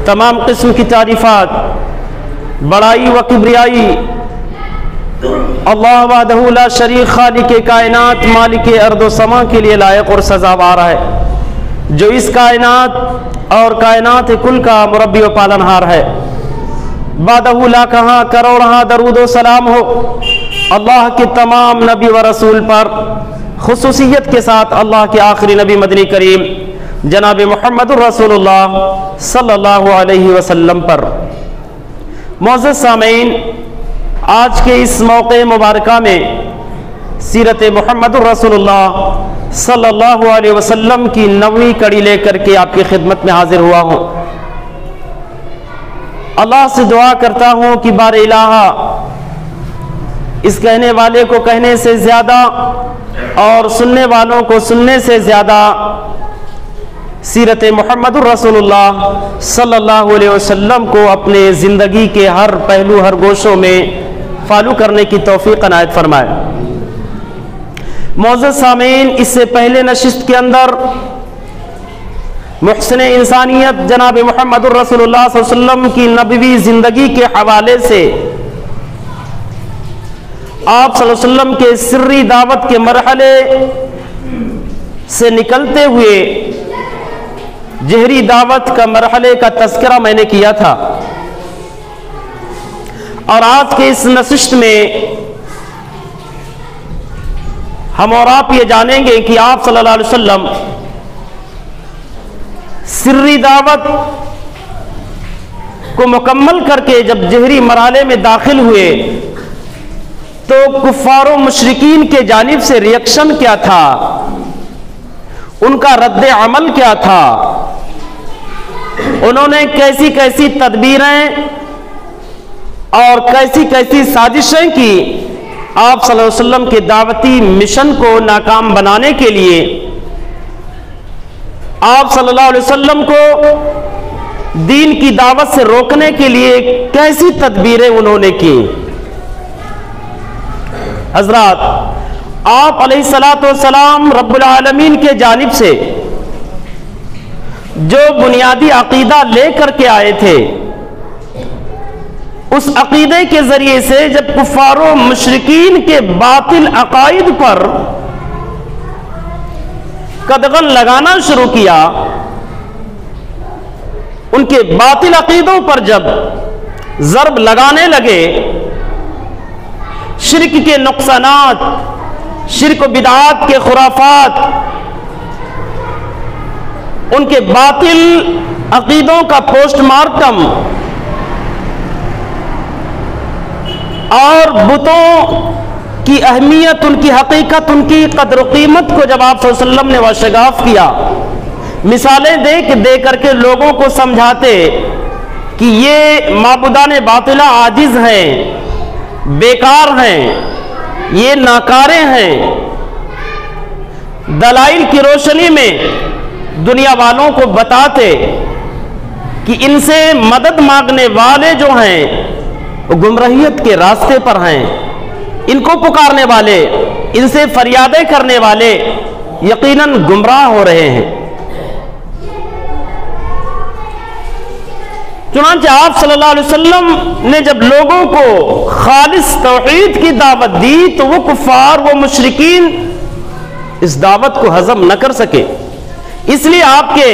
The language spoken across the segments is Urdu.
تمام قسم کی تعریفات، بڑائی و کبریائی اللہ وحدہ لا شریک خالق کائنات مالک ارض و سما کے لیے لائق اور سزاوار ہے، جو اس کائنات اور کائنات کل کا مربی و پالنہار ہے۔ بعدہ لا کہاں کروڑہاں درود و سلام ہو اللہ کے تمام نبی و رسول پر، خصوصیت کے ساتھ اللہ کے آخری نبی مدنی کریم جناب محمد الرسول اللہ صلی اللہ علیہ وسلم پر۔ معزز سامعین، آج کے اس موقع مبارکہ میں سیرت محمد الرسول اللہ صلی اللہ علیہ وسلم کی 9ویں کڑی لے کر کے آپ کی خدمت میں حاضر ہوا ہوں۔ اللہ سے دعا کرتا ہوں کہ بار الہ اس کہنے والے کو کہنے سے زیادہ اور سننے والوں کو سننے سے زیادہ سیرت محمد الرسول اللہ صلی اللہ علیہ وسلم کو اپنے زندگی کے ہر پہلو ہر گوشوں میں فالو کرنے کی توفیق عنایت فرمائے۔ معزز سامعین، اس سے پہلے نشست کے اندر محسن انسانیت جناب محمد الرسول اللہ صلی اللہ علیہ وسلم کی نبوی زندگی کے حوالے سے آپ صلی اللہ علیہ وسلم کے سری دعوت کے مرحلے سے نکلتے ہوئے جہری دعوت کا مرحلے کا تذکرہ میں نے کیا تھا، اور آج کے اس نشست میں ہم اور آپ یہ جانیں گے کہ آپ صلی اللہ علیہ وسلم سری دعوت کو مکمل کر کے جب جہری مرحلے میں داخل ہوئے تو کفار و مشرکین کے جانب سے ریئیکشن کیا تھا، ان کا رد عمل کیا تھا، انہوں نے کیسی کیسی تدبیریں اور کیسی کیسی سازشیں کی آپ صلی اللہ علیہ وسلم کے دعوتی مشن کو ناکام بنانے کے لیے، آپ صلی اللہ علیہ وسلم کو دین کی دعوت سے روکنے کے لیے کیسی تدبیریں انہوں نے کی۔ حضرات، آپ علیہ السلام رب العالمین کے جانب سے جو بنیادی عقیدہ لے کر کے آئے تھے، اس عقیدے کے ذریعے سے جب کفار و مشرکین کے باطل عقائد پر قدغن لگانا شروع کیا، ان کے باطل عقیدوں پر جب ضرب لگانے لگے، شرک کے نقصانات، شرک و بدعات کے خرافات، ان کے باطل عقیدوں کا پوسٹ مارٹم اور بتوں کی اہمیت، ان کی حقیقت، ان کی قدر و قیمت کو جب آپ صلی اللہ علیہ وسلم نے واشگاف کیا، مثالیں دے کر کے لوگوں کو سمجھاتے کہ یہ معبودان باطلہ عاجز ہیں، بیکار ہیں، یہ ناکارے ہیں، دلائل کی روشنی میں دنیا والوں کو بتاتے کہ ان سے مدد مانگنے والے جو ہیں وہ گمراہیت کے راستے پر ہیں، ان کو پکارنے والے، ان سے فریادیں کرنے والے یقیناً گمراہ ہو رہے ہیں۔ چنانچہ آپ صلی اللہ علیہ وسلم نے جب لوگوں کو خالص توحید کی دعوت دی تو وہ کفار، وہ مشرکین اس دعوت کو ہضم نہ کر سکے، اس لیے آپ کے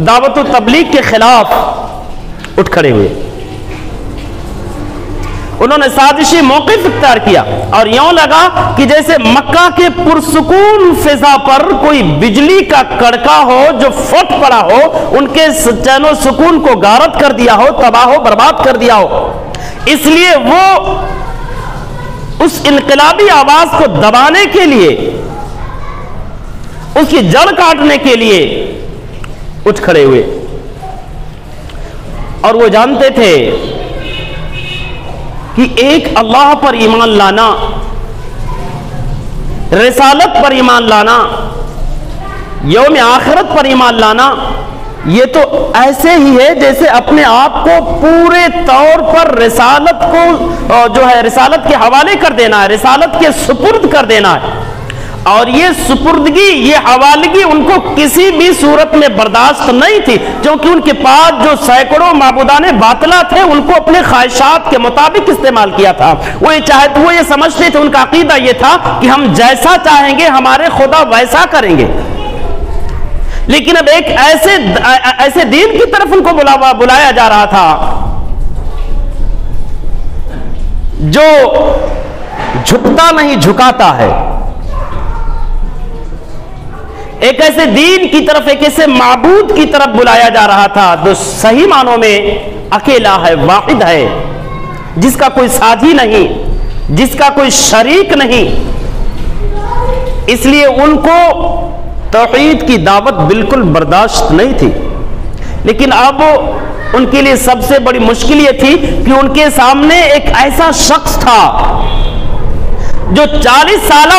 دعوت و تبلیغ کے خلاف اٹھ کھڑے ہوئے، انہوں نے سازشی موقف اختیار کیا، اور یوں لگا کہ جیسے مکہ کے پرسکون فضا پر کوئی بجلی کا کڑکا ہو جو پھٹ پڑا ہو، ان کے چین و سکون کو غارت کر دیا ہو، تباہ و برباد کر دیا ہو، اس لیے وہ اس انقلابی آواز کو دبانے کے لیے، اس کی جڑ کاٹنے کے لیے اٹھ کھڑے ہوئے، اور وہ جانتے تھے کہ ایک اللہ پر ایمان لانا، رسالت پر ایمان لانا، یوم آخرت پر ایمان لانا، یہ تو ایسے ہی ہے جیسے اپنے آپ کو پورے طور پر رسالت کو جو ہے رسالت کے حوالے کر دینا ہے، رسالت کے سپرد کر دینا ہے، اور یہ سپردگی، یہ حوالگی ان کو کسی بھی صورت میں برداشت نہیں تھی، کیونکہ ان کے پاس جو سینکڑوں معبودان باطلہ تھے ان کو اپنے خواہشات کے مطابق استعمال کیا تھا۔ وہ یہ سمجھتے تھے، ان کا عقیدہ یہ تھا کہ ہم جیسا چاہیں گے ہمارے خدا ویسا کریں گے۔ لیکن اب ایک ایسے دین کی طرف ان کو بلایا جا رہا تھا جو جھکتا نہیں جھکاتا ہے، ایک ایسے دین کی طرف، ایک ایسے معبود کی طرف بلایا جا رہا تھا جو صحیح معنوں میں اکیلا ہے، واحد ہے، جس کا کوئی ساتھی نہیں، جس کا کوئی شریک نہیں۔ اس لیے ان کو توحید کی دعوت بالکل برداشت نہیں تھی۔ لیکن اب ان کے لیے سب سے بڑی مشکل یہ تھی کہ ان کے سامنے ایک ایسا شخص تھا جو 40 سالہ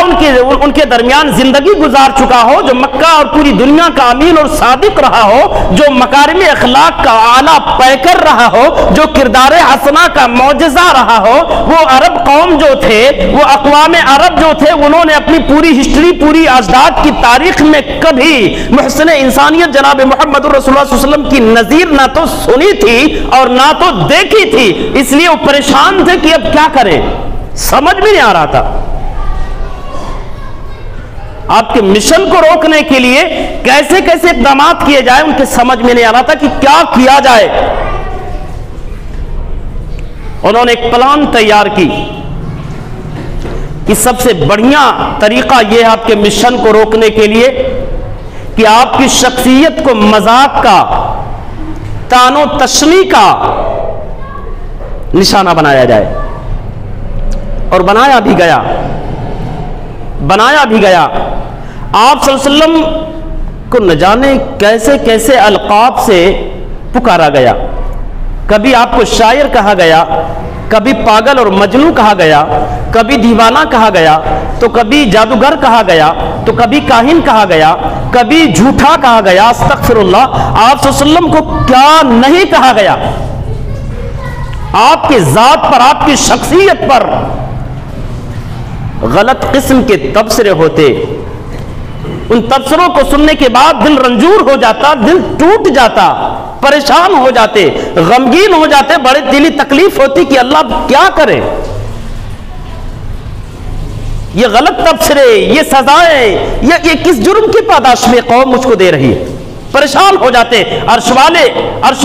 ان کے درمیان زندگی گزار چکا ہو، جو مکہ اور پوری دنیا کا امین اور صادق رہا ہو، جو مکارم اخلاق کا اعلیٰ پیکر رہا ہو، جو کردار حسنہ کا معجزہ رہا ہو۔ وہ عرب قوم جو تھے، وہ اقوام عرب جو تھے، انہوں نے اپنی پوری ہسٹری، پوری اجداد کی تاریخ میں کبھی محسن انسانیت جناب محمد رسول اللہ صلی اللہ علیہ وسلم کی نظیر نہ تو سنی تھی اور نہ تو دیکھی تھی۔ اس لیے وہ پریشان تھے کہ اب کیا کریں، سمجھ بھی نہیں آ رہا تھا۔ آپ کے مشن کو روکنے کے لیے کیسے کیسے اقدامات کیے جائے ان کے سمجھ میں نہیں آ رہا تھا کہ کیا کیا جائے۔ انہوں نے ایک پلان تیار کی کہ سب سے بڑھیا طریقہ یہ ہے آپ کے مشن کو روکنے کے لیے کہ آپ کی شخصیت کو مذاق کا، طعن و تشنیع کا نشانہ بنایا جائے۔ اور بنایا بھی گیا۔ آپ صلی اللہ علیہ وسلم کو نہ جانے کیسے کیسے القاب سے پکارا گیا۔ کبھی آپ کو شاعر کہا گیا، کبھی پاگل اور مجنون کہا گیا، کبھی دیوانہ کہا گیا، تو کبھی جادوگر کہا گیا، تو کبھی کاہن کہا گیا، کبھی جھوٹا کہا گیا۔ استغفر اللہ، آپ صلی اللہ علیہ وسلم کو کیا نہیں کہا گیا۔ آپ کے ذات پر، آپ کی شخصیت پر غلط قسم کے تبصرے ہوتے۔ ان تبصروں کو سننے کے بعد دل رنجور ہو جاتا، دل ٹوٹ جاتا، پریشان ہو جاتے، غمگین ہو جاتے، بڑے دلی تکلیف ہوتی کہ اللہ کیا کرے۔ یہ غلط تبصرے، یہ سزائیں، یہ کس جرم کی پاداش میں قوم مجھ کو دے رہی ہے؟ پریشان ہو جاتے۔ عرش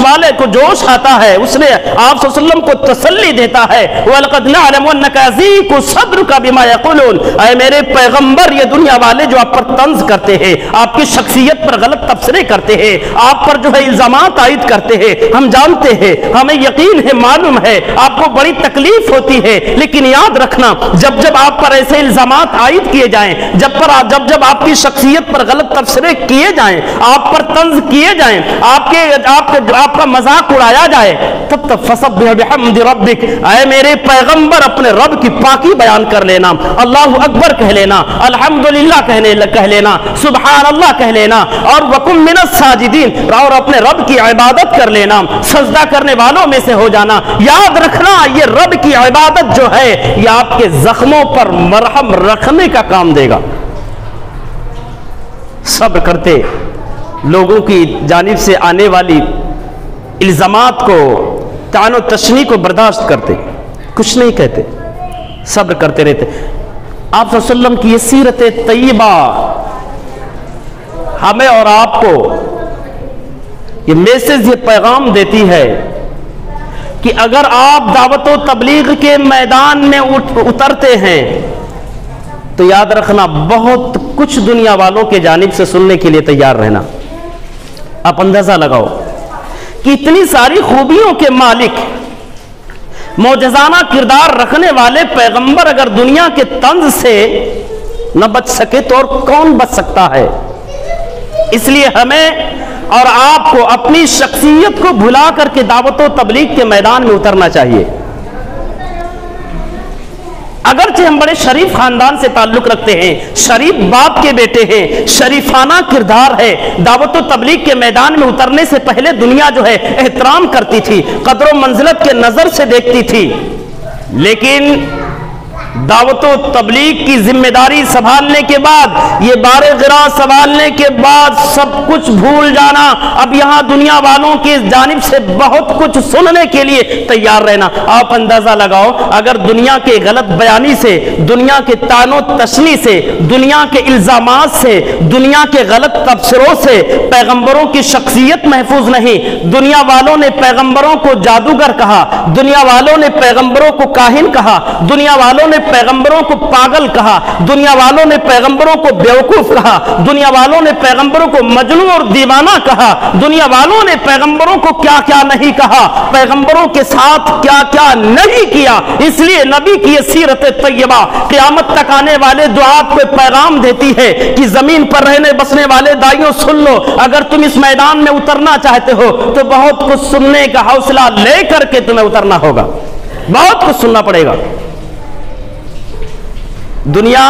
والے کو جوش آتا ہے، اس نے آپ صلی اللہ علیہ وسلم کو تسلی دیتا ہے، وَلَقَدْ نَعْلَمُ أَنَّكَ يَضِيقُ صَدْرُكَ بِمَا يَقُولُونَ، اے میرے پیغمبر، یہ دنیا والے جو آپ پر طنز کرتے ہیں، آپ کی شخصیت پر غلط تبصرے کرتے ہیں، آپ پر جو ہے الزامات عائد کرتے ہیں، ہم جانتے ہیں، ہمیں یقین ہے، معلوم ہے، آپ کو بڑی تکلیف ہوتی ہے۔ لیکن یاد رکھنا، جب آپ پر ایسے الزامات عائد کیے جائیں، جب آپ کی شخصیت پر غلط تبصرے کیے جائیں، آپ پر طنز کیے جائیں، آپ کا مذاق اڑایا جائے، تب فسبح بحمد ربک، اے میرے پیغمبر اپنے رب کی پاکی بیان کر لینا، اللہ اکبر کہہ لینا، الحمدللہ کہہ لینا، سبحان اللہ کہہ لینا، اور وکن من الساجدین، اور اپنے رب کی عبادت کر لینا، سجدہ کرنے والوں میں سے ہو جانا۔ یاد رکھنا، یہ رب کی عبادت جو ہے یہ آپ کے زخموں پر مرہم رکھنے کا کام دے گا۔ صبر کرتے، لوگوں کی جانب سے آنے والی الزامات کو، طعن و تشنیع کو برداشت کرتے، کچھ نہیں کہتے، صبر کرتے رہتے۔ آپ صلی اللہ علیہ وسلم کی یہ سیرت طیبہ ہمیں اور آپ کو یہ میسج، یہ پیغام دیتی ہے کہ اگر آپ دعوت و تبلیغ کے میدان میں اترتے ہیں تو یاد رکھنا بہت کچھ دنیا والوں کے جانب سے سننے کے لیے تیار رہنا۔ آپ اندازہ لگاؤ کہ اتنی ساری خوبیوں کے مالک، معجزانہ کردار رکھنے والے پیغمبر اگر دنیا کے طنز سے نہ بچ سکے تو اور کون بچ سکتا ہے؟ اس لیے ہمیں اور آپ کو اپنی شخصیت کو بھلا کر کے دعوت و تبلیغ کے میدان میں اترنا چاہیے۔ اگرچہ ہم بڑے شریف خاندان سے تعلق رکھتے ہیں، شریف باپ کے بیٹے ہیں، شریفانہ کردار ہے، دعوت و تبلیغ کے میدان میں اترنے سے پہلے دنیا جو ہے احترام کرتی تھی، قدر و منزلت کے نظر سے دیکھتی تھی، لیکن دعوت و تبلیغ کی ذمہ داری سنبھالنے کے بعد، یہ بار غرا سنبھالنے کے بعد سب کچھ بھول جانا، اب یہاں دنیا والوں کی جانب سے بہت کچھ سننے کے لیے تیار رہنا۔ آپ اندازہ لگاؤ، اگر دنیا کے غلط بیانی سے، دنیا کے طعن و تشنیع سے، دنیا کے الزامات سے، دنیا کے غلط تبصروں سے پیغمبروں کی شخصیت محفوظ نہیں، دنیا والوں نے پیغمبروں کو جادوگر کہا، دنیا والوں نے پیغمبروں کو کاہن کہا، دنیا والوں نے پیغمبروں کو پاگل کہا، دنیا والوں نے پیغمبروں کو بیوقوف کہا، دنیا والوں نے پیغمبروں کو مجنون اور دیوانہ کہا، دنیا والوں نے پیغمبروں کو کیا کیا نہیں کہا، پیغمبروں کے ساتھ کیا کیا نہیں کیا۔ اس لیے نبی کی یہ سیرت طیبہ قیامت تک آنے والے دعات کو پیغام دیتی ہے کہ زمین پر رہنے بسنے والے دائیوں سن لو، اگر تم اس میدان میں اترنا چاہتے ہو تو بہت کچھ سننے کا حوصلہ لے کر کے تمہیں اترنا ہوگا، بہت کچھ سننا پڑے گا۔ دنیا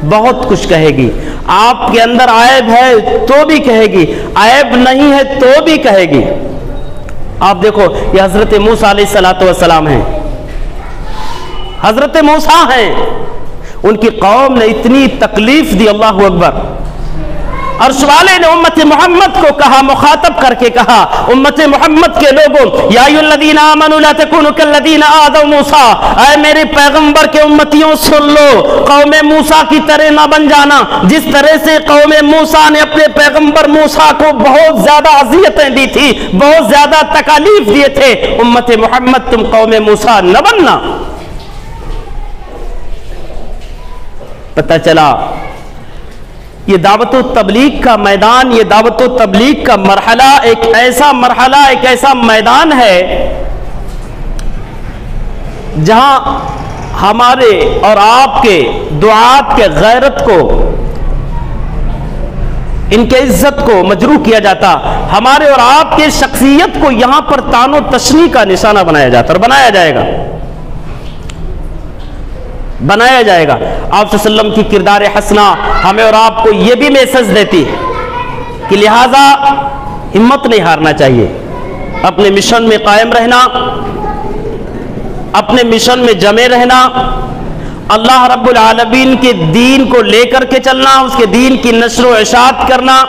بہت کچھ کہے گی، آپ کے اندر عیب ہے تو بھی کہے گی، عیب نہیں ہے تو بھی کہے گی۔ آپ دیکھو، یہ حضرت موسیٰ علیہ السلام ہیں، حضرت موسیٰ ہیں، ان کی قوم نے اتنی تکلیف دی، اللہ اکبر۔ عرش والے نے امت محمد کو کہا، مخاطب کر کے کہا، امت محمد کے لوگوں، یا ایھا الذین آمنوا لا تکونوا کالذین آذوا موسیٰ، اے میرے پیغمبر کے امتیوں سن لو، قوم موسیٰ کی طرح نہ بن جانا، جس طرح سے قوم موسیٰ نے اپنے پیغمبر موسیٰ کو بہت زیادہ اذیتیں دی تھی، بہت زیادہ تکالیف دیے تھے، امت محمد تم قوم موسیٰ نہ بننا۔ پتہ چلا یہ دعوت و تبلیغ کا میدان، یہ دعوت و تبلیغ کا مرحلہ ایک ایسا میدان ہے جہاں ہمارے اور آپ کے دعات کے غیرت کو، ان کے عزت کو مجروح کیا جاتا، ہمارے اور آپ کے شخصیت کو یہاں پر طعن و تشنیع کا نشانہ بنایا جاتا، اور بنایا جائے گا۔ آپ صلی اللہ علیہ وسلم کی کردار حسنہ ہمیں اور آپ کو یہ بھی میسج دیتی ہے کہ لہٰذا ہمت نہیں ہارنا چاہیے، اپنے مشن میں قائم رہنا، اپنے مشن میں جمے رہنا، اللہ رب العالمین کے دین کو لے کر کے چلنا، اس کے دین کی نشر و اشاعت کرنا،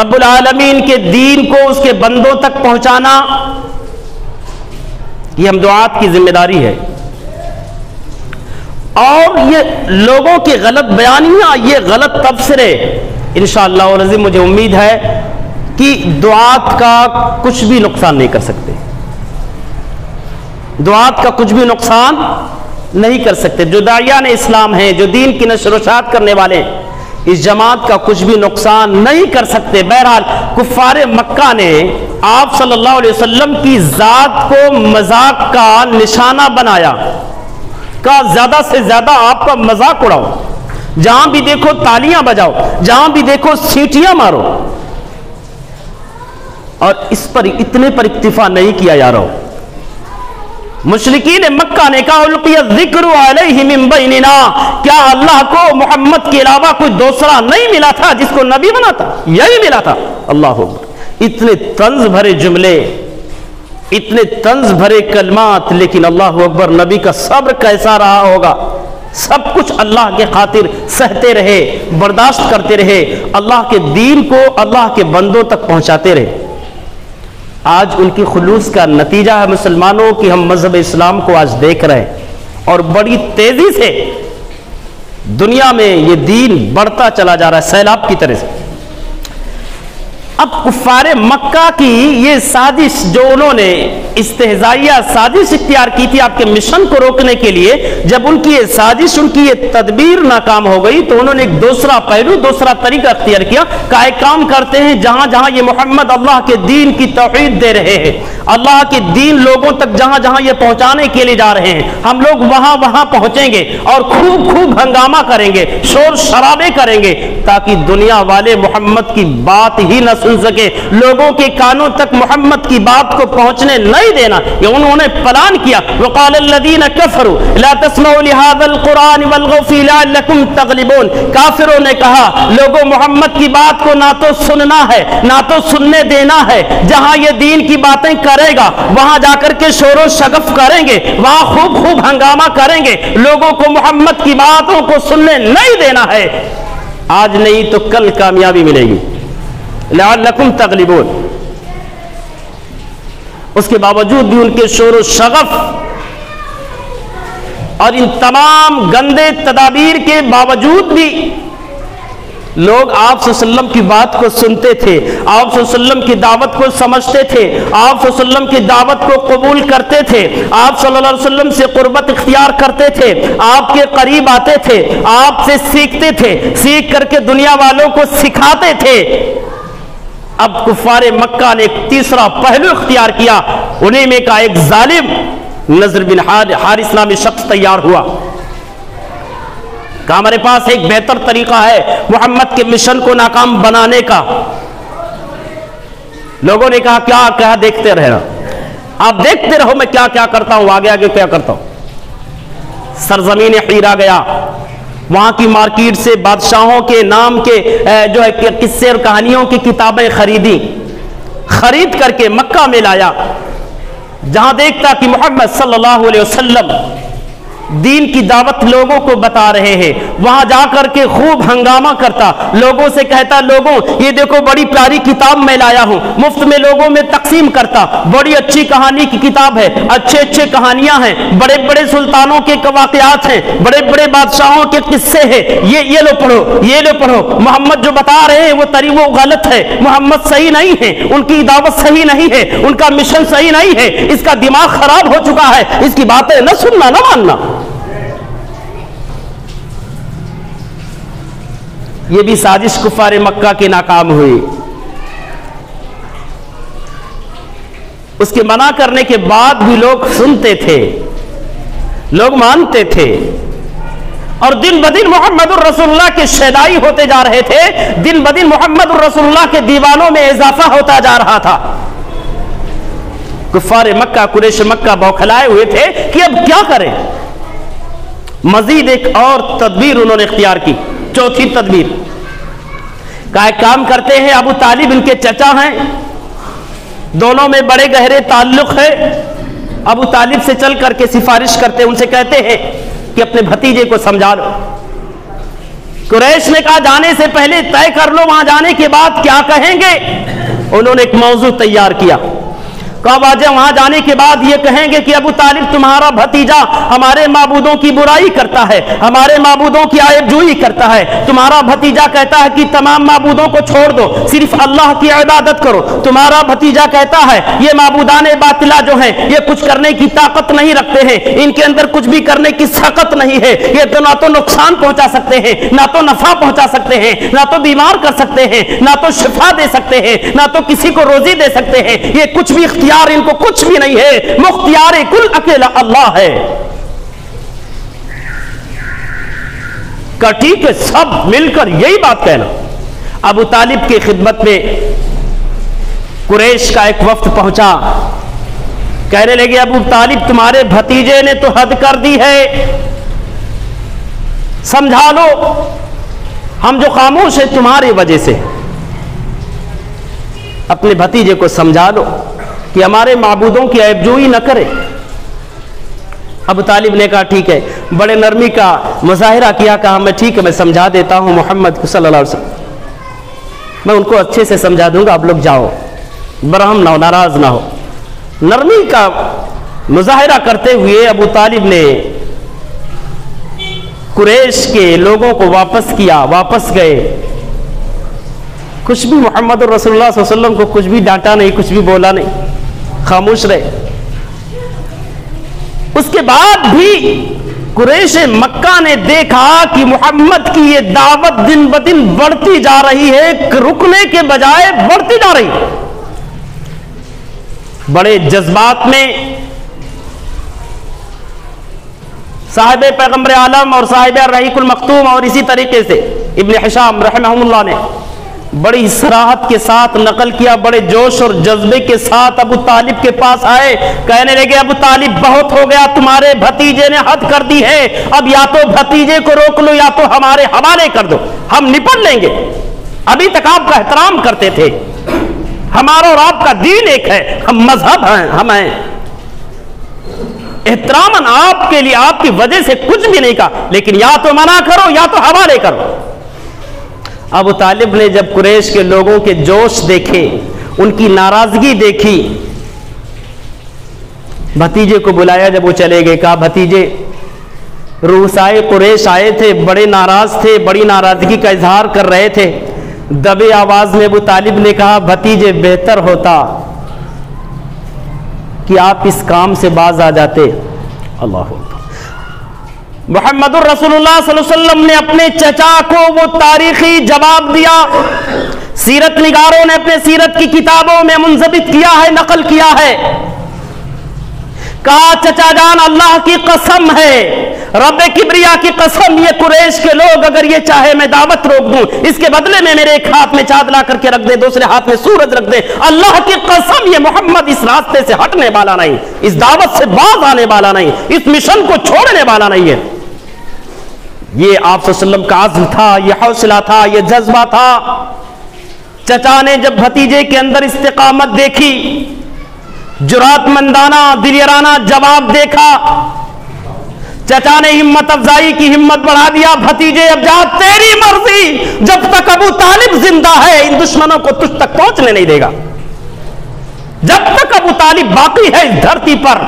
رب العالمین کے دین کو اس کے بندوں تک پہنچانا، یہ ہم دعات کی ذمہ داری ہے۔ اور یہ لوگوں کی غلط بیانیاں، یہ غلط تبصرے، انشاءاللہ العظیم مجھے امید ہے کہ دعات کا کچھ بھی نقصان نہیں کر سکتے، دعات کا کچھ بھی نقصان نہیں کر سکتے۔ جو داعیان اسلام ہیں، جو دین کی نشر و اشاعت کرنے والے، اس جماعت کا کچھ بھی نقصان نہیں کر سکتے۔ بہرحال کفار مکہ نے آپ صلی اللہ علیہ وسلم کی ذات کو مذاق کا نشانہ بنایا، کا زیادہ سے زیادہ آپ کا مذاق اڑاؤ، جہاں بھی دیکھو تالیاں بجاؤ، جہاں بھی دیکھو سیٹیاں مارو، اور اس پر اتنے پر اکتفا نہیں کیا جا رہا۔ مشرکین مکہ نے کہا القی الذکر علیہ من بیننا، کیا اللہ کو محمد کے علاوہ کوئی دوسرا نہیں ملا تھا جس کو نبی بنا تھا؟ یہی ملا تھا۔ اللہ اکبر، اتنے طنز بھرے جملے، اتنے طنز بھرے کلمات، لیکن اللہ اکبر، نبی کا صبر کیسا رہا ہوگا، سب کچھ اللہ کے خاطر سہتے رہے، برداشت کرتے رہے، اللہ کے دین کو اللہ کے بندوں تک پہنچاتے رہے۔ آج ان کی خلوص کا نتیجہ ہے مسلمانوں کی ہم مذہب اسلام کو آج دیکھ رہے ہیں، اور بڑی تیزی سے دنیا میں یہ دین بڑھتا چلا جا رہا ہے سیلاب کی طرح سے۔ اب کفار مکہ کی یہ سازش جو انہوں نے استہزائیہ سازش اختیار کی تھی آپ کے مشن کو روکنے کے لیے، جب ان کی یہ سازش، ان کی یہ تدبیر ناکام ہو گئی تو انہوں نے ایک دوسرا پہلو، دوسرا طریقہ اختیار کیا کہ ایک کام کرتے ہیں، جہاں جہاں یہ محمد اللہ کے دین کی توحید دے رہے ہیں، اللہ کے دین لوگوں تک جہاں جہاں یہ پہنچانے کے لیے جا رہے ہیں، ہم لوگ وہاں وہاں پہنچیں گے اور خوب خوب ہنگامہ کریں گے، شور شرابے کریں گے، تاکہ دنیا والے محمد کی بات ہی نہ سن سکے، لوگوں کے کانوں تک محمد کی بات کو پہنچنے نہیں نہیں دینا. یہ انہوں نے پلان کیا. وقال الذین کفروا لا تسمعوا لهذا القرآن والغوا فیہ لعلکم تغلبون. کافروں نے کہا لوگوں محمد کی بات کو نہ تو سننا ہے نہ تو سننے دینا ہے. جہاں یہ دین کی باتیں کرے گا وہاں جا کر کے شور و شگف کریں گے, وہاں خوب خوب ہنگامہ کریں گے. لوگوں کو محمد کی باتوں کو سننے نہیں دینا ہے. آج نہیں تو کل کامیابی ملے گی. لعلکم تغلبون. اس کے باوجود بھی ان کے شور و شغف اور ان تمام گندے تدابیر کے باوجود بھی لوگ آپ صلی اللہ علیہ وسلم کی بات کو سنتے تھے, آپ صلی اللہ علیہ وسلم کی دعوت کو سمجھتے تھے, آپ صلی اللہ علیہ وسلم کی دعوت کو قبول کرتے تھے, آپ صلی اللہ علیہ وسلم سے قربت اختیار کرتے تھے, آپ کے قریب آتے تھے, آپ سے سیکھتے تھے, سیکھ کر کے دنیا والوں کو سکھاتے تھے. اب کفار مکہ نے ایک تیسرا پہلو اختیار کیا. انہیں میں کا ایک ظالم نضر بن حارث نامی شخص تیار ہوا. کہ ہمارے پاس ایک بہتر طریقہ ہے محمد کے مشن کو ناکام بنانے کا. لوگوں نے کہا کیا کہا دیکھتے رہنا, آپ دیکھتے رہو میں کیا کیا کرتا ہوں, آگے آگے کیا کرتا ہوں. سرزمین حیرہ گیا, وہاں کی مارکیٹ سے بادشاہوں کے نام کے جو ہے قصے اور کہانیوں کی کتابیں خریدی, خرید کر کے مکہ میں لایا. جہاں دیکھتا کہ محمد صلی اللہ علیہ وسلم دین کی دعوت لوگوں کو بتا رہے ہیں, وہاں جا کر کے خوب ہنگامہ کرتا, لوگوں سے کہتا لوگوں یہ دیکھو بڑی پیاری کتاب میں لایا ہوں, مفت میں لوگوں میں تقسیم کرتا. بڑی اچھی کہانی کی کتاب ہے, اچھے اچھے کہانیاں ہیں, بڑے بڑے سلطانوں کے واقعات ہیں, بڑے بڑے بادشاہوں کے قصے ہیں, یہ لو پڑھو, یہ لو پڑھو. محمد جو بتا رہے ہیں وہ غلط ہے, محمد صحیح نہیں ہے, ان کی دعوت صحیح نہیں ہے, ان کا مشن صحیح نہیں ہے, اس کا دماغ خراب ہو چکا ہے, اس کی باتیں نہ سننا نہ ماننا. یہ بھی سازش کفار مکہ کی ناکام ہوئی. اس کے منع کرنے کے بعد بھی لوگ سنتے تھے, لوگ مانتے تھے, اور دن بدن محمد الرسول اللہ کے شیدائی ہوتے جا رہے تھے, دن بدن محمد الرسول اللہ کے دیوانوں میں اضافہ ہوتا جا رہا تھا. کفار مکہ قریش مکہ بوکھلائے ہوئے تھے کہ اب کیا کریں. مزید ایک اور تدبیر انہوں نے اختیار کی, چوتھی تدبیر. کہا ایک کام کرتے ہیں, ابو طالب ان کے چچا ہیں, دونوں میں بڑے گہرے تعلق ہے. ابو طالب سے چل کر کے سفارش کرتے, ان سے کہتے ہیں کہ اپنے بھتیجے کو سمجھا لو. قریش نے کہا جانے سے پہلے طے کر لو وہاں جانے کے بعد کیا کہیں گے. انہوں نے ایک موضوع تیار کیا. کہا واجہ وہاں جانے کے بعد یہ کہیں گے کہ ابو طالب تمہارا بھتیجا ہمارے معبودوں کی برائی کرتا ہے, ہمارے معبودوں کی عیب جوئی کرتا ہے. تمہارا بھتیجا کہتا ہے کہ تمام معبودوں کو چھوڑ دو, صرف اللہ کی عبادت کرو. تمہارا بھتیجا کہتا ہے یہ معبودان باطلہ جو ہیں یہ کچھ کرنے کی طاقت نہیں رکھتے ہیں, ان کے اندر کچھ بھی کرنے کی سخت نہیں ہے, یہ تو نہ تو نقصان پہنچا سکتے ہیں, نہ تو نفع پہنچا سکتے ہیں, نہ تو بیمار کر سکتے ہیں, نہ تو شفا دے سکتے ہیں, نہ تو کسی کو روزی دے سکتے ہیں. یہ کچھ بھی اختیار ان کو کچھ بھی نہیں ہے, مختیار کل اکیلا اللہ ہے. کہ ٹھیک ہے سب مل کر یہی بات کہنا. ابو طالب کی خدمت میں قریش کا ایک وفد پہنچا, کہنے لگے ابو طالب تمہارے بھتیجے نے تو حد کر دی ہے, سمجھا لو, ہم جو خاموش ہیں تمہاری وجہ سے, اپنے بھتیجے کو سمجھا لو کہ ہمارے معبودوں کی عیب جوئی نہ کرے. ابو طالب نے کہا ٹھیک ہے, بڑے نرمی کا مظاہرہ کیا, کہا میں ٹھیک ہے میں سمجھا دیتا ہوں محمد کو صلی اللہ علیہ وسلم, میں ان کو اچھے سے سمجھا دوں گا, آپ لوگ جاؤ, برہم نہ ہو, ناراض نہ ہو. نرمی کا مظاہرہ کرتے ہوئے ابو طالب نے قریش کے لوگوں کو واپس کیا, واپس گئے. کچھ بھی محمد رسول اللہ صلی اللہ علیہ وسلم کو کچھ بھی ڈانٹا نہیں, کچھ بھی بولا نہیں, خاموش رہے. اس کے بعد بھی قریش مکہ نے دیکھا کہ محمد کی یہ دعوت دن بدن بڑھتی جا رہی ہے, رکنے کے بجائے بڑھتی جا رہی. بڑے جذبات میں صاحب پیغمبر عالم اور صاحب الرحیق المختوم اور اسی طریقے سے ابن حشام رحمہ اللہ نے بڑی صراحت کے ساتھ نقل کیا، بڑے جوش اور جذبے کے ساتھ ابو طالب کے پاس آئے، کہنے لگے ابو طالب بہت ہو گیا، تمہارے بھتیجے نے حد کر دی ہے، اب یا تو بھتیجے کو روک لو یا تو ہمارے حوالے کر دو، ہم نپٹ لیں گے، ابھی تک آپ کا احترام کرتے تھے، ہمارا اور آپ کا دین ایک ہے، ہم مذہب ہیں، ہم ہیں احتراماً آپ کے لیے آپ کی وجہ سے کچھ بھی نہیں کہا، لیکن یا تو منع کرو یا تو حوالے کرو۔ ابو طالب نے جب قریش کے لوگوں کے جوش دیکھے، ان کی ناراضگی دیکھی، بھتیجے کو بلایا، جب وہ چلے گئے کہا بھتیجے رؤسائے قریش آئے تھے، بڑے ناراض تھے، بڑی ناراضگی کا اظہار کر رہے تھے۔ دبے آواز میں ابو طالب نے کہا بھتیجے بہتر ہوتا کہ آپ اس کام سے باز آ جاتے۔ اللہ محمد الرسول اللہ صلی اللہ علیہ وسلم نے اپنے چچا کو وہ تاریخی جواب دیا، سیرت نگاروں نے اپنے سیرت کی کتابوں میں منضبط کیا ہے، نقل کیا ہے، کہا چچا جان اللہ کی قسم ہے، رب کبریا کی قسم، یہ قریش کے لوگ اگر یہ چاہے میں دعوت روک دوں، اس کے بدلے میں میرے ایک ہاتھ میں چاند لا کر کے رکھ دے، دوسرے ہاتھ میں سورج رکھ دے، اللہ کی قسم یہ محمد اس راستے سے ہٹنے والا نہیں، اس دعوت سے باز آنے والا نہیں، اس مشن کو چھوڑنے والا نہیں ہے۔ یہ آپ صلی اللہ علیہ وسلم کا عزم تھا، یہ حوصلہ تھا، یہ جذبہ تھا۔ چچا نے جب بھتیجے کے اندر استقامت دیکھی، جرات مندانہ دلیرانہ جواب دیکھا، چچا نے ہمت افزائی کی، ہمت بڑھا دیا، بھتیجے اب جا تیری مرضی، جب تک ابو طالب زندہ ہے ان دشمنوں کو تجھ تک پہنچنے نہیں دے گا، جب تک ابو طالب باقی ہے اس دھرتی پر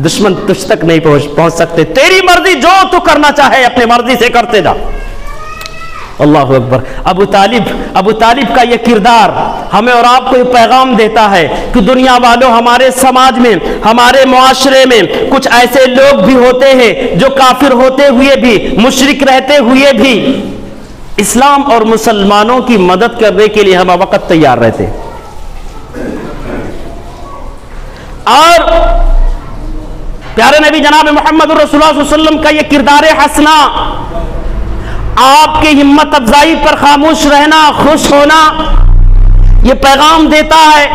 دشمن تجھ تک نہیں پہنچ سکتے، تیری مرضی، جو تو کرنا چاہے اپنی مرضی سے کرتے جا۔ اللہ اکبر۔ ابو طالب کا یہ کردار ہمیں اور آپ کو یہ پیغام دیتا ہے کہ دنیا والوں، ہمارے سماج میں، ہمارے معاشرے میں کچھ ایسے لوگ بھی ہوتے ہیں جو کافر ہوتے ہوئے بھی، مشرک رہتے ہوئے بھی اسلام اور مسلمانوں کی مدد کرنے کے لیے ہم وقت تیار رہتے، اور پیارے نبی جناب محمد الرسول اللہ صلی اللہ علیہ وسلم کا یہ کردار حسنہ آپ کی ہمت افزائی پر خاموش رہنا، خوش ہونا، یہ پیغام دیتا ہے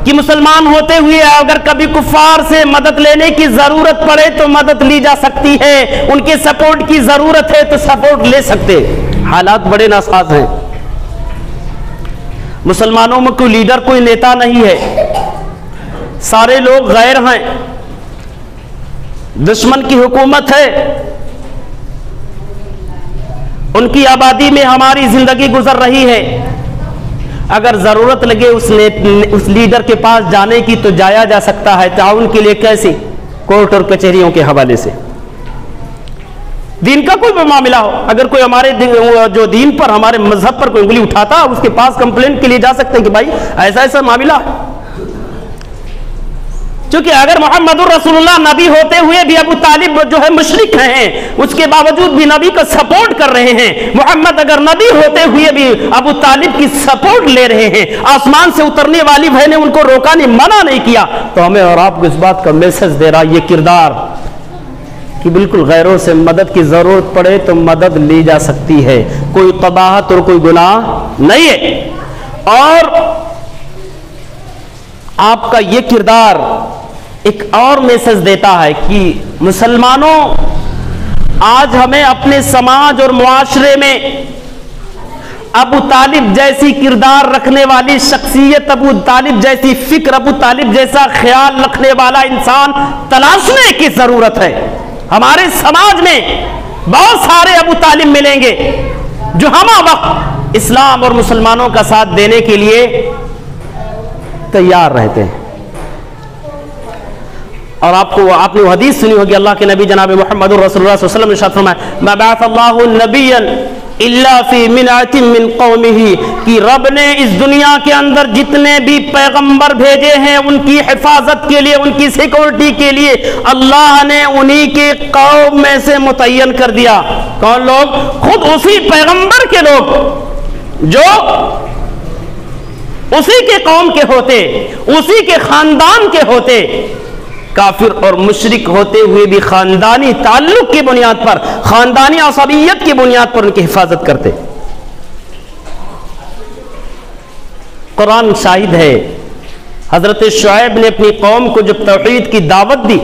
کہ مسلمان ہوتے ہوئے اگر کبھی کفار سے مدد لینے کی ضرورت پڑے تو مدد لی جا سکتی ہے، ان کے سپورٹ کی ضرورت ہے تو سپورٹ لے سکتے۔ حالات بڑے ناساز ہیں، مسلمانوں میں کوئی لیڈر، کوئی نیتا نہیں ہے، سارے لوگ غیر ہیں، دشمن کی حکومت ہے، ان کی آبادی میں ہماری زندگی گزر رہی ہے، اگر ضرورت لگے اس لیڈر کے پاس جانے کی تو جایا جا سکتا ہے، تعاون کے لیے کیسے؟ کورٹ اور کچہریوں کے حوالے سے۔ دین کا کوئی بھی معاملہ ہو، اگر کوئی ہمارے جو دین پر، ہمارے مذہب پر کوئی انگلی اٹھاتا، اس کے پاس کمپلین کے لیے جا سکتے ہیں کہ بھائی ایسا ایسا معاملہ ہے۔ چونکہ اگر محمد الرسول اللہ نبی ہوتے ہوئے بھی ابو طالب جو ہے مشرک ہیں، اس کے باوجود بھی نبی کا سپورٹ کر رہے ہیں، محمد اگر نبی ہوتے ہوئے بھی ابو طالب کی سپورٹ لے رہے ہیں، آسمان سے اترنے والی بھائی نے ان کو روکا نہیں، منع نہیں کیا، تو ہمیں اور آپ کو اس بات کا میسج دے رہا یہ کردار کہ بالکل غیروں سے مدد کی ضرورت پڑے تو مدد لی جا سکتی ہے، کوئی قباحت اور کوئی گناہ نہیں ہے۔ اور آپ کا یہ کردار ایک اور میسج دیتا ہے کہ مسلمانوں، آج ہمیں اپنے سماج اور معاشرے میں ابو طالب جیسی کردار رکھنے والی شخصیت، ابو طالب جیسی فکر، ابو طالب جیسا خیال رکھنے والا انسان تلاشنے کی ضرورت ہے۔ ہمارے سماج میں بہت سارے ابو طالب ملیں گے جو ہمہ وقت اسلام اور مسلمانوں کا ساتھ دینے کے لیے تیار رہتے ہیں۔ اور آپ نے وہ حدیث سنی ہوگی، اللہ کے نبی جناب محمد رسول اللہ صلی اللہ علیہ وسلم نے ارشاد فرمایا ما بعث اللہ نبیا الا فی منعۃ من قومہ، کہ رب نے اس دنیا کے اندر جتنے بھی پیغمبر بھیجے ہیں ان کی حفاظت کے لیے، ان کی سیکورٹی کے لیے اللہ نے انہی کے قوم میں سے متعین کر دیا۔ کون لوگ؟ خود اسی پیغمبر کے لوگ جو اسی کے قوم کے ہوتے، اسی کے خاندان کے ہوتے، کافر اور مشرک ہوتے ہوئے بھی خاندانی تعلق کی بنیاد پر، خاندانی عصبیت کی بنیاد پر ان کی حفاظت کرتے۔ قرآن شاہد ہے. حضرت شعیب نے اپنی قوم کو جب توحید کی دعوت دی،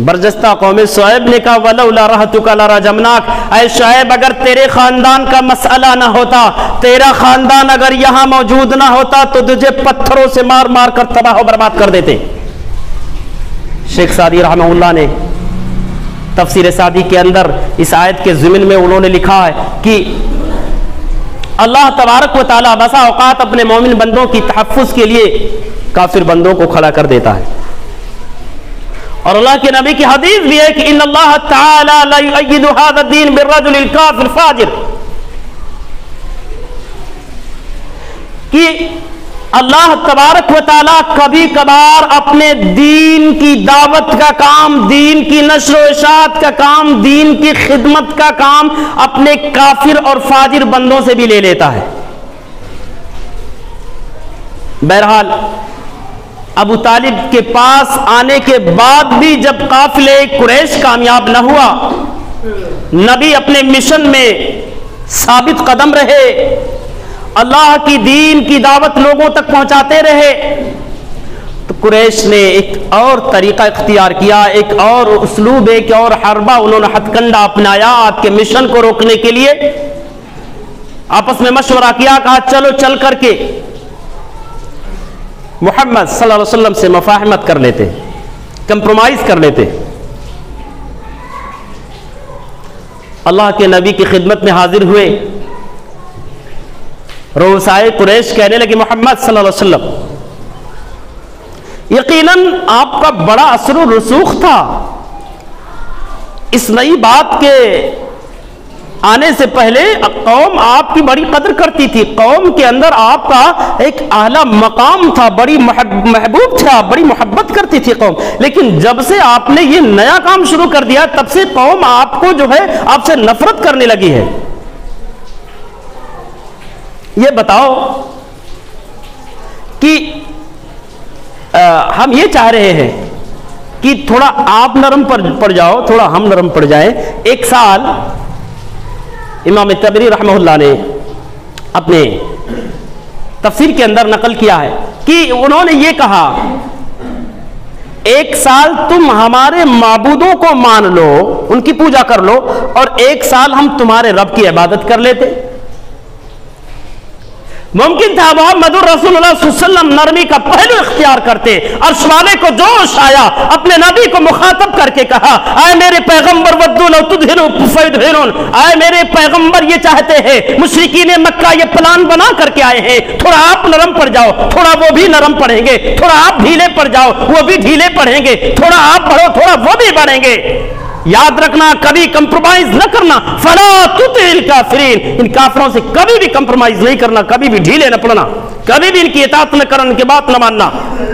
برجستہ قوم شعیب نے کہا وَلَوْلَا رَحْتُكَ لَرَجَمْنَاكَ، اے شعیب اگر تیرے خاندان کا مسئلہ نہ ہوتا، تیرا خاندان اگر یہاں موجود نہ ہوتا تو تجھے پتھروں سے مار مار کر تباہ و برباد کر دیتے. شیخ سعدی رحمہ اللہ نے تفسیر سعدی کے اندر اس آیت کے ضمن میں انہوں نے لکھا ہے کہ اللہ تبارک و تعالیٰ بسا اوقات اپنے مومن بندوں کی تحفظ کے لیے کافر بندوں کو کھڑا کر دیتا ہے. اور اللہ کے نبی کی حدیث بھی ہے کہ ان اللہ تعالی لا یؤید ھذا الدین بالرجل الکافر فاجر، کہ اللہ تبارک و تعالیٰ کبھی کبھار اپنے دین کی دعوت کا کام، دین کی نشر و اشاعت کا کام، دین کی خدمت کا کام اپنے کافر اور فاجر بندوں سے بھی لے لیتا ہے. بہرحال ابو طالب کے پاس آنے کے بعد بھی جب قافلے قریش کامیاب نہ ہوا، نبی اپنے مشن میں ثابت قدم رہے، اللہ کی دین کی دعوت لوگوں تک پہنچاتے رہے، تو قریش نے ایک اور طریقہ اختیار کیا، ایک اور اسلوب، ایک اور حربہ انہوں نے ہتھ کنڈا اپنایا آپ کے مشن کو روکنے کے لیے. آپس میں مشورہ کیا، کہا چلو چل کر کے محمد صلی اللہ علیہ وسلم سے مفاہمت کر لیتے، کمپرومائز کر لیتے. اللہ کے نبی کی خدمت میں حاضر ہوئے. رؤسائے قریش کہنے لگے محمد صلی اللہ علیہ وسلم یقیناً آپ کا بڑا اثر و رسوخ تھا، اس نئی بات کے آنے سے پہلے قوم آپ کی بڑی قدر کرتی تھی، قوم کے اندر آپ کا ایک اعلیٰ مقام تھا، بڑی محبوب تھا، بڑی محبت کرتی تھی قوم. لیکن جب سے آپ نے یہ نیا کام شروع کر دیا تب سے قوم آپ کو جو ہے آپ سے نفرت کرنے لگی ہے. یہ بتاؤ کہ ہم یہ چاہ رہے ہیں کہ تھوڑا آپ نرم پڑ جاؤ، تھوڑا ہم نرم پڑ جائیں. ایک سال امام طبری رحمہ اللہ نے اپنے تفسیر کے اندر نقل کیا ہے کہ انہوں نے یہ کہا ایک سال تم ہمارے معبودوں کو مان لو، ان کی پوجا کر لو، اور ایک سال ہم تمہارے رب کی عبادت کر لیتے. ممکن تھا محمد رسول اللہ صلی اللہ علیہ وسلم نرمی کا پہلو اختیار کرتے، عرش والے کو جوش آیا، اپنے نبی کو مخاطب کر کے کہا اے میرے پیغمبر ودوا لو تدہنوا فیدہنون، اے میرے پیغمبر یہ چاہتے ہیں، مشرکین مکہ یہ پلان بنا کر کے آئے ہیں، تھوڑا آپ نرم پڑ جاؤ، تھوڑا وہ بھی نرم پڑیں گے، تھوڑا آپ ڈھیلے پڑ جاؤ وہ بھی ڈھیلے پڑیں گے، تھوڑا آپ بڑھو تھوڑا وہ بھی بڑھیں گے. یاد رکھنا کبھی کمپرومائز نہ کرنا، فلا تطع الکافرین، ان کافروں سے کبھی بھی کمپرومائز نہیں کرنا، کبھی بھی ڈھیلے نہ پڑنا، کبھی بھی ان کی اطاعت نہ کرنا، ان کی بات نہ ماننا.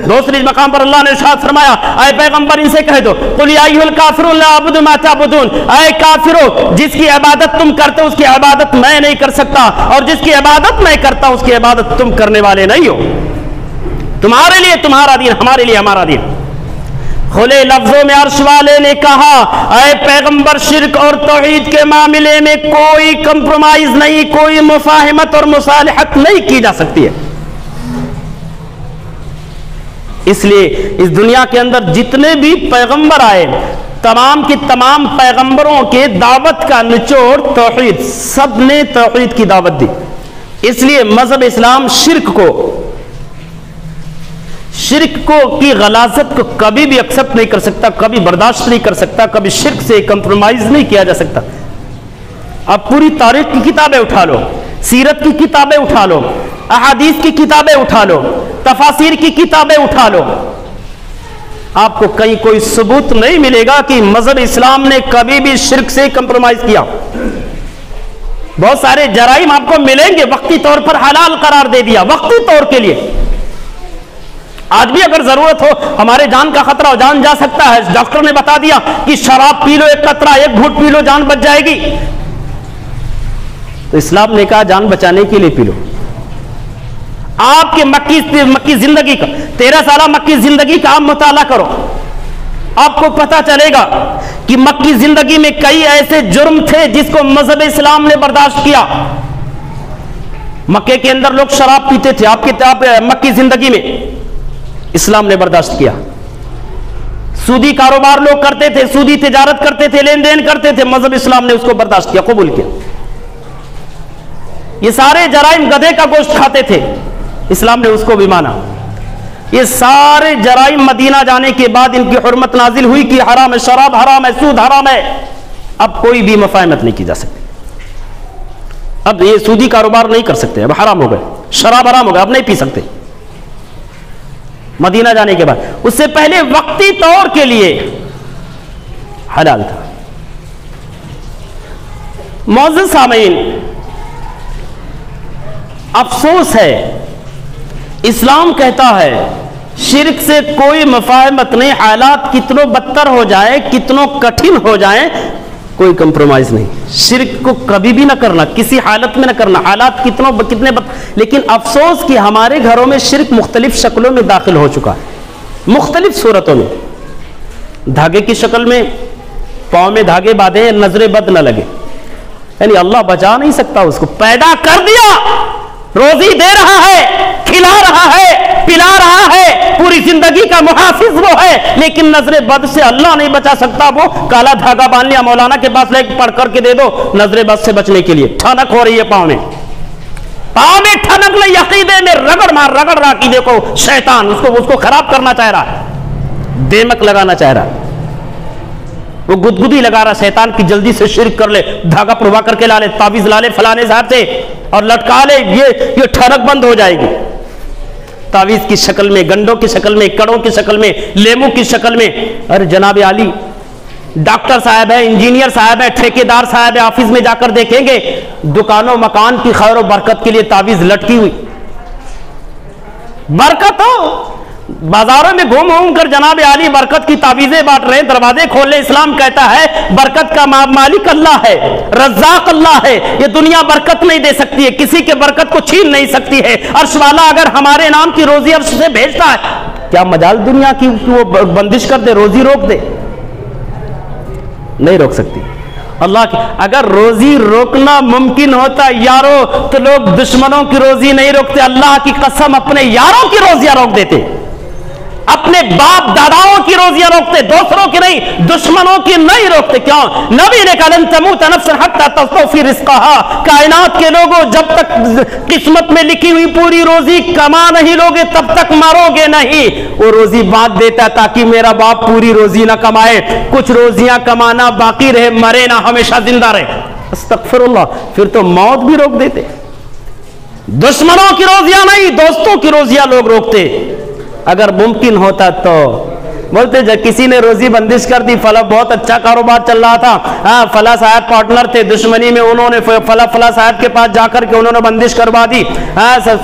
دوسری مقام پر اللہ نے ارشاد فرمایا اے پیغمبر ان سے کہہ دو قل یا ایھا الکافرون لا اعبد ما تعبدون، اے کافرو جس کی عبادت تم کرتے ہو اس کی عبادت میں نہیں کر سکتا، اور جس کی عبادت میں کرتا ہوں اس کی عبادت تم کرنے والے نہیں ہو. تمہارے لیے تمہارا دین، ہمارے لیے ہمارا دین. کھلے لفظوں میں عرش والے نے کہا اے پیغمبر شرک اور توحید کے معاملے میں کوئی کمپرومائز نہیں، کوئی مفاہمت اور مصالحت نہیں کی جا سکتی ہے. اس لیے اس دنیا کے اندر جتنے بھی پیغمبر آئے تمام کی تمام پیغمبروں کے دعوت کا نچوڑ توحید، سب نے توحید کی دعوت دی. اس لیے مذہب اسلام شرک کو کی غلاظت کو کبھی بھی ایکسپٹ نہیں کر سکتا، کبھی برداشت نہیں کر سکتا، کبھی شرک سے کمپرومائز نہیں کیا جا سکتا. اب پوری تاریخ کی کتابیں اٹھا لو، سیرت کی کتابیں اٹھا لو، احادیث کی کتابیں اٹھا لو، تفاسیر کی کتابیں اٹھا لو، آپ کو کہیں کوئی ثبوت نہیں ملے گا کہ مذہب اسلام نے کبھی بھی شرک سے کمپرومائز کیا. بہت سارے جرائم آپ کو ملیں گے وقتی طور پر حلال قرار دے دیا، وقتی طور کے لیے. آج بھی اگر ضرورت ہو، ہمارے جان کا خطرہ ہو، جان جا سکتا ہے، ڈاکٹر نے بتا دیا کہ شراب پی لو، ایک قطرہ ایک گھونٹ پی لو جان بچ جائے گی، تو اسلام نے کہا جان بچانے کے لیے پی لو. آپ کے مکی زندگی کا 13 سالہ مکی زندگی کا آپ مطالعہ کرو، آپ کو پتا چلے گا کہ مکی زندگی میں کئی ایسے جرم تھے جس کو مذہب اسلام نے برداشت کیا. مکے کے اندر لوگ شراب پیتے تھے، آپ مکی زندگی میں اسلام نے برداشت کیا۔ سودی کاروبار لوگ کرتے تھے، سودی تجارت کرتے تھے، لین دین کرتے تھے، مذہب اسلام نے اس کو برداشت کیا، قبول کیا۔ یہ سارے جرائم، گدھے کا گوشت کھاتے تھے، اسلام نے اس کو بھی مانا۔ یہ سارے جرائم مدینہ جانے کے بعد ان کی حرمت نازل ہوئی کہ حرام ہے، شراب حرام ہے، سود حرام ہے، اب کوئی بھی مفاہمت نہیں کی جا سکتی۔ اب یہ سودی کاروبار نہیں کر سکتے، اب حرام ہو گئے، شراب حرام ہو گئے، اب نہیں پی سکتے مدینہ جانے کے بعد۔ اس سے پہلے وقتی طور کے لیے حلال تھا۔ معزز سامعین، افسوس ہے اسلام کہتا ہے شرک سے کوئی مفاہمت نہیں، حالات کتنوں بدتر ہو جائیں، کتنوں کٹھن ہو جائیں، کوئی کمپرومائز نہیں۔ شرک کو کبھی بھی نہ کرنا، کسی حالت میں نہ کرنا، حالات کتنے لیکن افسوس کہ ہمارے گھروں میں شرک مختلف شکلوں میں داخل ہو چکا ہے، مختلف صورتوں میں۔ دھاگے کی شکل میں، پاؤں میں دھاگے باندھے، نظر بد نہ لگے، یعنی اللہ بچا نہیں سکتا، اس کو پیدا کر دیا، روزی دے رہا ہے، کھلا رہا ہے، پلا رہا ہے، پوری زندگی کا محافظ وہ ہے، لیکن نظر بد سے اللہ نہیں بچا سکتا۔ وہ کالا دھاگا باندھ لیا، مولانا کے پاس لے پڑھ کر کے دے دو، نظر بد سے بچنے کے لیے ٹھنک ہو رہی ہے پاؤں میں ٹھنک لے، عقیدے میں رگڑ رہا عقیدے کو شیطان، اس کو خراب کرنا چاہ رہا ہے، دیمک لگانا چاہ رہا ہے، وہ گدگدی لگا رہا شیطان کی جلدی سے شرک کر لے، دھاگا پروا کر کے لا لے، تعویذ لا لے فلانے صاحب سے اور لٹکا لے، یہ ٹھنک بند ہو جائے گی۔ تعویذ کی شکل میں، گنڈوں کی شکل میں، کڑوں کی شکل میں، لیمو کی شکل میں۔ ارے جناب عالی، ڈاکٹر صاحب ہے، انجینئر صاحب ہے، ٹھیکیدار صاحب ہے، آفس میں جا کر دیکھیں گے دکانوں مکان کی خیر و برکت کے لیے تعویذ لٹکی ہوئی، برکت ہو، بازاروں میں گھوم کر جناب عالی برکت کی تعویذیں بانٹ رہے ہیں، دروازے کھول لے۔ اسلام کہتا ہے برکت کا مالک اللہ ہے، رزاق اللہ ہے، یہ دنیا برکت نہیں دے سکتی ہے، کسی کے برکت کو چھین نہیں سکتی ہے۔ عرش والا اگر ہمارے نام کی روزی عرش سے بھیجتا ہے، کیا مجال دنیا کی وہ بندش کر دے، روزی روک دے؟ نہیں روک سکتی اللہ کی۔ اگر روزی روکنا ممکن ہوتا یارو تو لوگ دشمنوں کی روزی نہیں روکتے، اللہ کی قسم اپنے یاروں کی روزیاں روک دیتے، اپنے باپ داداؤں کی روزیاں روکتے، دوسروں کی نہیں، دشمنوں کی نہیں روکتے۔ کیوں؟ نبی نے کہا لن تموت نفس حتی تستوفی رزقها، کائنات کے لوگوں جب تک قسمت میں لکھی ہوئی پوری روزی کما نہیں لوگے تب تک مرو گے نہیں۔ وہ روزی بانٹ دیتا تاکہ میرا باپ پوری روزی نہ کمائے، کچھ روزیاں کمانا باقی رہے، مرے نہ، ہمیشہ زندہ رہے۔ استغفر اللہ، پھر تو موت بھی روک دیتے۔ دشمنوں کی روزیاں نہیں، دوستوں کی روزیاں لوگ روکتے۔ اگر ممکن ہوتا تو بولتے جب کسی نے روزی بندش کر دی، فلاں بہت اچھا کاروبار چل رہا تھا، فلاں صاحب پارٹنر تھے دشمنی میں، انہوں نے فلاں صاحب کے پاس جا کر کے انہوں نے بندش کروا دی،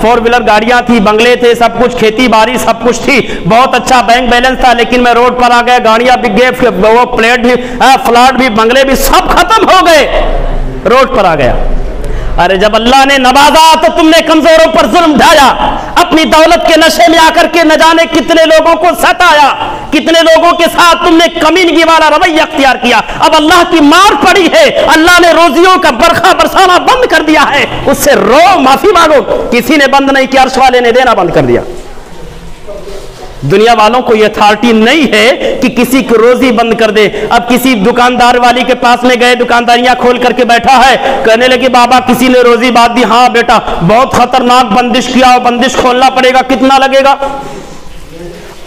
4 ویلر گاڑیاں تھی، بنگلے تھے، سب کچھ، کھیتی باڑی سب کچھ تھی، بہت اچھا بینک بیلنس تھا، لیکن میں روڈ پر آ گیا، گاڑیاں بک گئے، وہ پلیٹ بھی، فلاٹ بھی، بنگلے بھی سب ختم ہو گئے، روڈ پر آ گیا۔ ارے جب اللہ نے نوازا تو تم نے کمزوروں پر ظلم ڈھایا، اپنی دولت کے نشے میں آ کر کے نہ جانے کتنے لوگوں کو ستایا، کتنے لوگوں کے ساتھ تم نے کمینگی والا رویہ اختیار کیا۔ اب اللہ کی مار پڑی ہے، اللہ نے روزیوں کا برکھا برسانا بند کر دیا ہے، اس سے رو، معافی مانگو۔ کسی نے بند نہیں کیا، عرش والے نے دینا بند کر دیا۔ دنیا والوں کو یہ اتھارٹی نہیں ہے کہ کسی کی روزی بند کر دے۔ اب کسی دکاندار والی کے پاس میں گئے، دکانداریاں کھول کر کے بیٹھا ہے، کہنے لگے بابا کسی نے روزی باندھ دی۔ ہاں بیٹا، بہت خطرناک بندش کیا، بندش کھولنا پڑے گا، کتنا لگے گا؟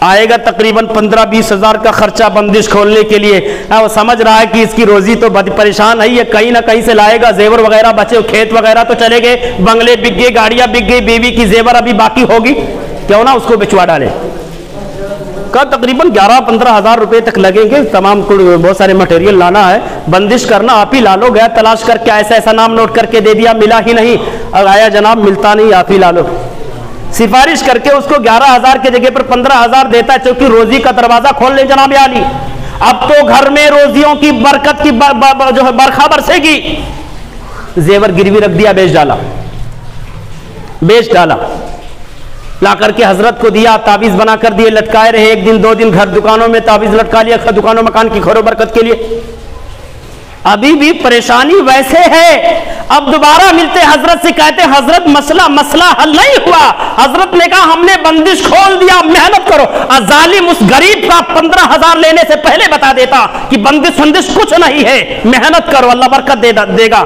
آئے گا تقریباً 15-20 ہزار کا خرچہ بندش کھولنے کے لیے۔ وہ سمجھ رہا ہے کہ اس کی روزی تو پریشان ہے، یہ کہیں نہ کہیں سے لائے گا، زیور وغیرہ بچے، کھیت وغیرہ تو چلے گئے، بنگلے بک گئے، گاڑیاں بک گئی، بیوی کی زیور ابھی باقی ہوگی، کیوں نہ اس کو بچوا ڈالے۔ تقریباً 11-15 ہزار روپے تک لگیں گے، تمام بہت سارے مٹیریل لانا ہے، بندش کرنا آپ ہی لا لو، گیا تلاش کر کے ایسا نام نوٹ کر کے دے دیا، ملا ہی نہیں، آیا جناب ملتا نہیں، آپ ہی لا لو، سفارش کر کے اس کو 11,000 کے جگہ پر 15,000 دیتا ہے، چونکہ روزی کا دروازہ کھول لیں جناب عالی۔ اب تو گھر میں روزیوں کی برکت کی جو ہے برکھا برسے گی۔ زیور گروی رکھ دیا، بیچ ڈالا، لا کر کے حضرت کو دیا، تعویذ بنا کر دیے، لٹکائے رہے، 1 دن 2 دن گھر دکانوں میں تعویذ لٹکا لیا، دکانوں مکان کی خیر و برکت کے لیے۔ ابھی بھی پریشانی ویسے ہے. اب دوبارہ ملتے حضرت سے کہتے حضرت مسئلہ حل نہیں ہوا. حضرت نے کہا ہم نے بندش کھول دیا, محنت کرو. ظالم اس غریب کا 15,000 لینے سے پہلے بتا دیتا کہ بندش کچھ نہیں ہے, محنت کرو اللہ برکت دے گا.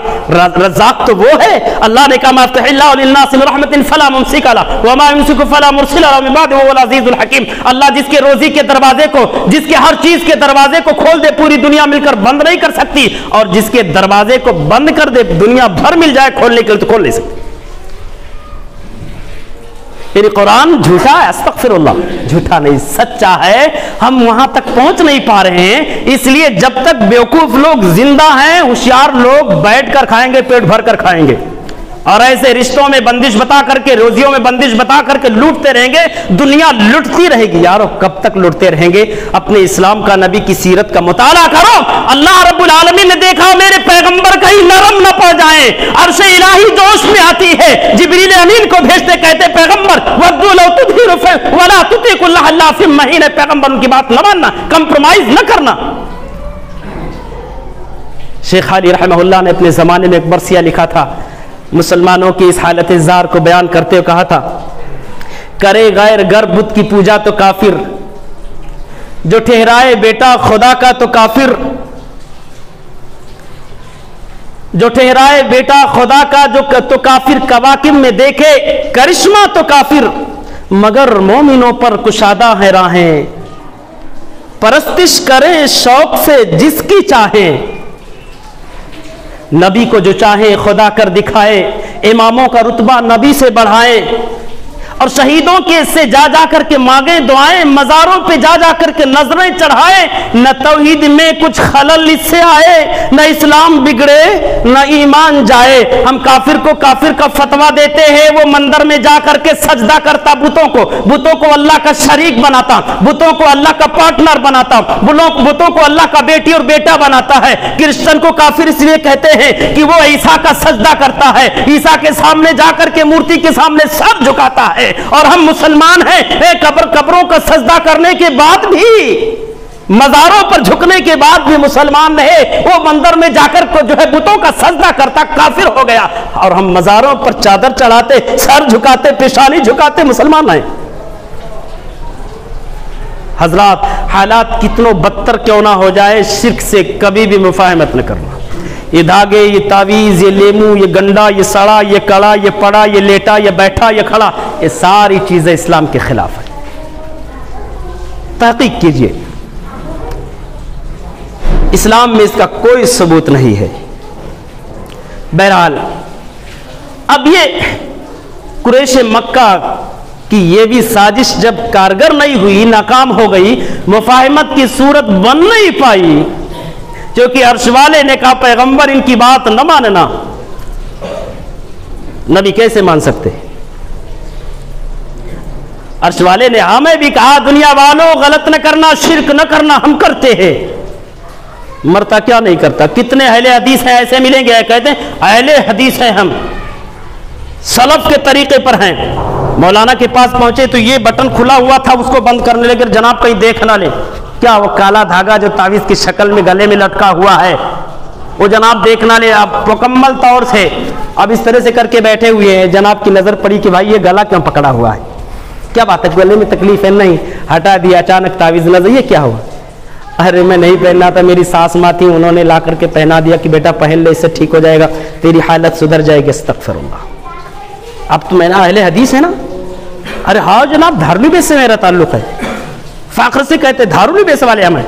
رزاق تو وہ ہے. اللہ نے کہا مفتح اللہ للناس من رحمت فلا ممسک لہ وما یمسک فلا مرسل لہ من بعدہ وهو العزیز الحکیم. اللہ جس کے روزی کے دروازے کو, جس کے ہر چیز کے دروازے کو کھول دے پوری دنیا مل کر بند نہیں کر سکتی, اور جس کے دروازے کو بند کر دے دنیا بھر مل جائے کھولنے کے لیے تو کھول نہیں سکتی. یعنی قرآن جھوٹا ہے؟ استغفر اللہ, جھوٹا نہیں, سچا ہے. ہم وہاں تک پہنچ نہیں پا رہے ہیں, اس لیے جب تک بیوقوف لوگ زندہ ہیں ہوشیار لوگ بیٹھ کر کھائیں گے, پیٹ بھر کر کھائیں گے, اور ایسے رشتوں میں بندش بتا کر کے, روزیوں میں بندش بتا کر کے لوٹتے رہیں گے. دنیا لٹتی رہے گی. یارو کب تک لٹتے رہیں گے؟ اپنے اسلام کا, نبی کی سیرت کا مطالعہ کرو. اللہ رب العالمین نے دیکھا میرے پیغمبر کہیں نرم نہ پڑ جائیں, عرش الہی جوش میں آتی ہے, جبریل امین کو بھیجتے کہتے پیغمبر ودوا لو تدہر ولا تطیع کل حلاف مہین, پیغمبر ان کی بات نہ ماننا, کمپرومائز نہ کرنا. شیخ علی رحمہ اللہ نے اپنے زمانے میں ایک برسیہ لکھا تھا, مسلمانوں کی اس حالت زار کو بیان کرتے ہوئے کہا تھا کرے غیر گر بت کی پوجا تو کافر, جو ٹھہرائے بیٹا خدا کا تو کافر, جو ٹھہرائے بیٹا خدا کا جو تو کافر, کواکب میں دیکھے کرشمہ تو کافر, مگر مومنوں پر کشادہ ہے راہیں, پرستش کریں شوق سے جس کی چاہیں, نبی کو جو چاہے خدا کر دکھائے, اماموں کا رتبہ نبی سے بڑھائے, اور شہیدوں کے سے جا جا کر کے مانگیں دعائیں, مزاروں پہ جا جا کر کے نظریں چڑھائیں. نہ توحید میں کچھ خلل اس سے آئے, نہ اسلام بگڑے نہ ایمان جائے. ہم کافر کو کافر کا فتویٰ دیتے ہیں, وہ مندر میں جا کر کے سجدہ کرتا بتوں کو اللہ کا شریک بناتا, بتوں کو اللہ کا پارٹنر بناتا, بتوں کو اللہ کا بیٹی اور بیٹا بناتا ہے. کرسچن کو کافر اس لیے کہتے ہیں کہ وہ عیسیٰ کا سجدہ کرتا ہے, عیسیٰ کے سامنے جا کر کے مورتی کے سامنے سر جھکاتا ہے. اور ہم مسلمان ہیں, قبروں کا سجدہ کرنے کے بعد بھی, مزاروں پر جھکنے کے بعد بھی مسلمان رہے. وہ مندر میں جا کر جو ہے بتوں کا سجدہ کرتا کافر ہو گیا, اور ہم مزاروں پر چادر چڑھاتے, سر جھکاتے, پیشانی جھکاتے مسلمان ہیں. حضرات حالات کتنوں بدتر کیوں نہ ہو جائے, شرک سے کبھی بھی مفاہمت نہ کرنا. یہ دھاگے, یہ تعویذ, یہ لیمو, یہ گنڈا, یہ سڑا, یہ کڑا, یہ پڑا, یہ لیٹا, یہ بیٹھا, یہ کھڑا, یہ ساری چیزیں اسلام کے خلاف ہیں. تحقیق کیجئے, اسلام میں اس کا کوئی ثبوت نہیں ہے. بہرحال اب یہ قریش مکہ کی یہ بھی سازش جب کارگر نہیں ہوئی, ناکام ہو گئی, مفاہمت کی صورت بن نہیں پائی, کیونکہ عرش والے نے کہا پیغمبر ان کی بات نہ ماننا. نبی کیسے مان سکتے؟ عرش والے نے ہمیں بھی کہا دنیا والوں غلط نہ کرنا, شرک نہ کرنا, ہم کرتے ہیں. مرتا کیا نہیں کرتا. کتنے اہل حدیث ہیں ایسے ملیں گے, کہتے ہیں اہل حدیث ہیں, ہم سلف کے طریقے پر ہیں. مولانا کے پاس پہنچے تو یہ بٹن کھلا ہوا تھا, اس کو بند کرنے لگے, جناب کہیں دیکھ نہ لیں. کیا وہ کالا دھاگا جو تعویذ کی شکل میں گلے میں لٹکا ہوا ہے وہ جناب دیکھنا لے. آپ مکمل طور سے اب اس طرح سے کر کے بیٹھے ہوئے ہیں, جناب کی نظر پڑی کہ بھائی یہ گلا کیوں پکڑا ہوا ہے, کیا بات ہے, گلے میں تکلیف ہے؟ نہیں, ہٹا دیا, اچانک تعویذ نظر, یہ کیا ہوا؟ ارے میں نہیں پہننا تھا, میری ساس ماں تھی, انہوں نے لا کر کے پہنا دیا کہ بیٹا پہن لے, اس سے ٹھیک ہو جائے گا, تیری حالت سدھر جائے گی. استغفر اللہ. اب تو میں نا اہل حدیث ہے نا. ارے ہاں جناب, دھارلو سے میرا تعلق ہے, فخر سے کہتے دھارلو والے ہمیں.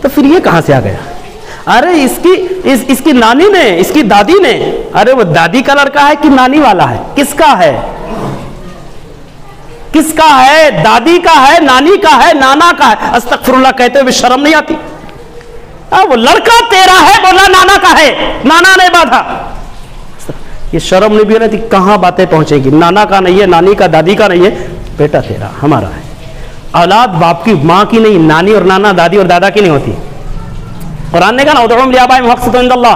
تو پھر یہ کہاں سے آ گیا؟ ارے اس کی نانی نے, اس کی دادی نے. ارے وہ دادی کا لڑکا ہے کہ نانی والا ہے؟ کس کا ہے, کس کا ہے؟ دادی کا ہے, نانی کا ہے, نانا کا ہے. استغفر اللہ کہتے ہوئے شرم نہیں آتی؟ وہ لڑکا تیرا ہے, بولا نانا کا ہے, نانا نے باندھا. یہ شرم نہیں بھی رہتی. کہاں باتیں پہنچے گی؟ نانا کا نہیں ہے, نانی کا, دادی کا نہیں ہے, بیٹا تیرا ہمارا ہے. اولاد باپ کی, ماں کی نہیں, نانی اور نانا, دادی اور دادا کی نہیں ہوتی. قرآن نے کہا نا ادعوہم لآبائہم واقسطوا عند اللہ.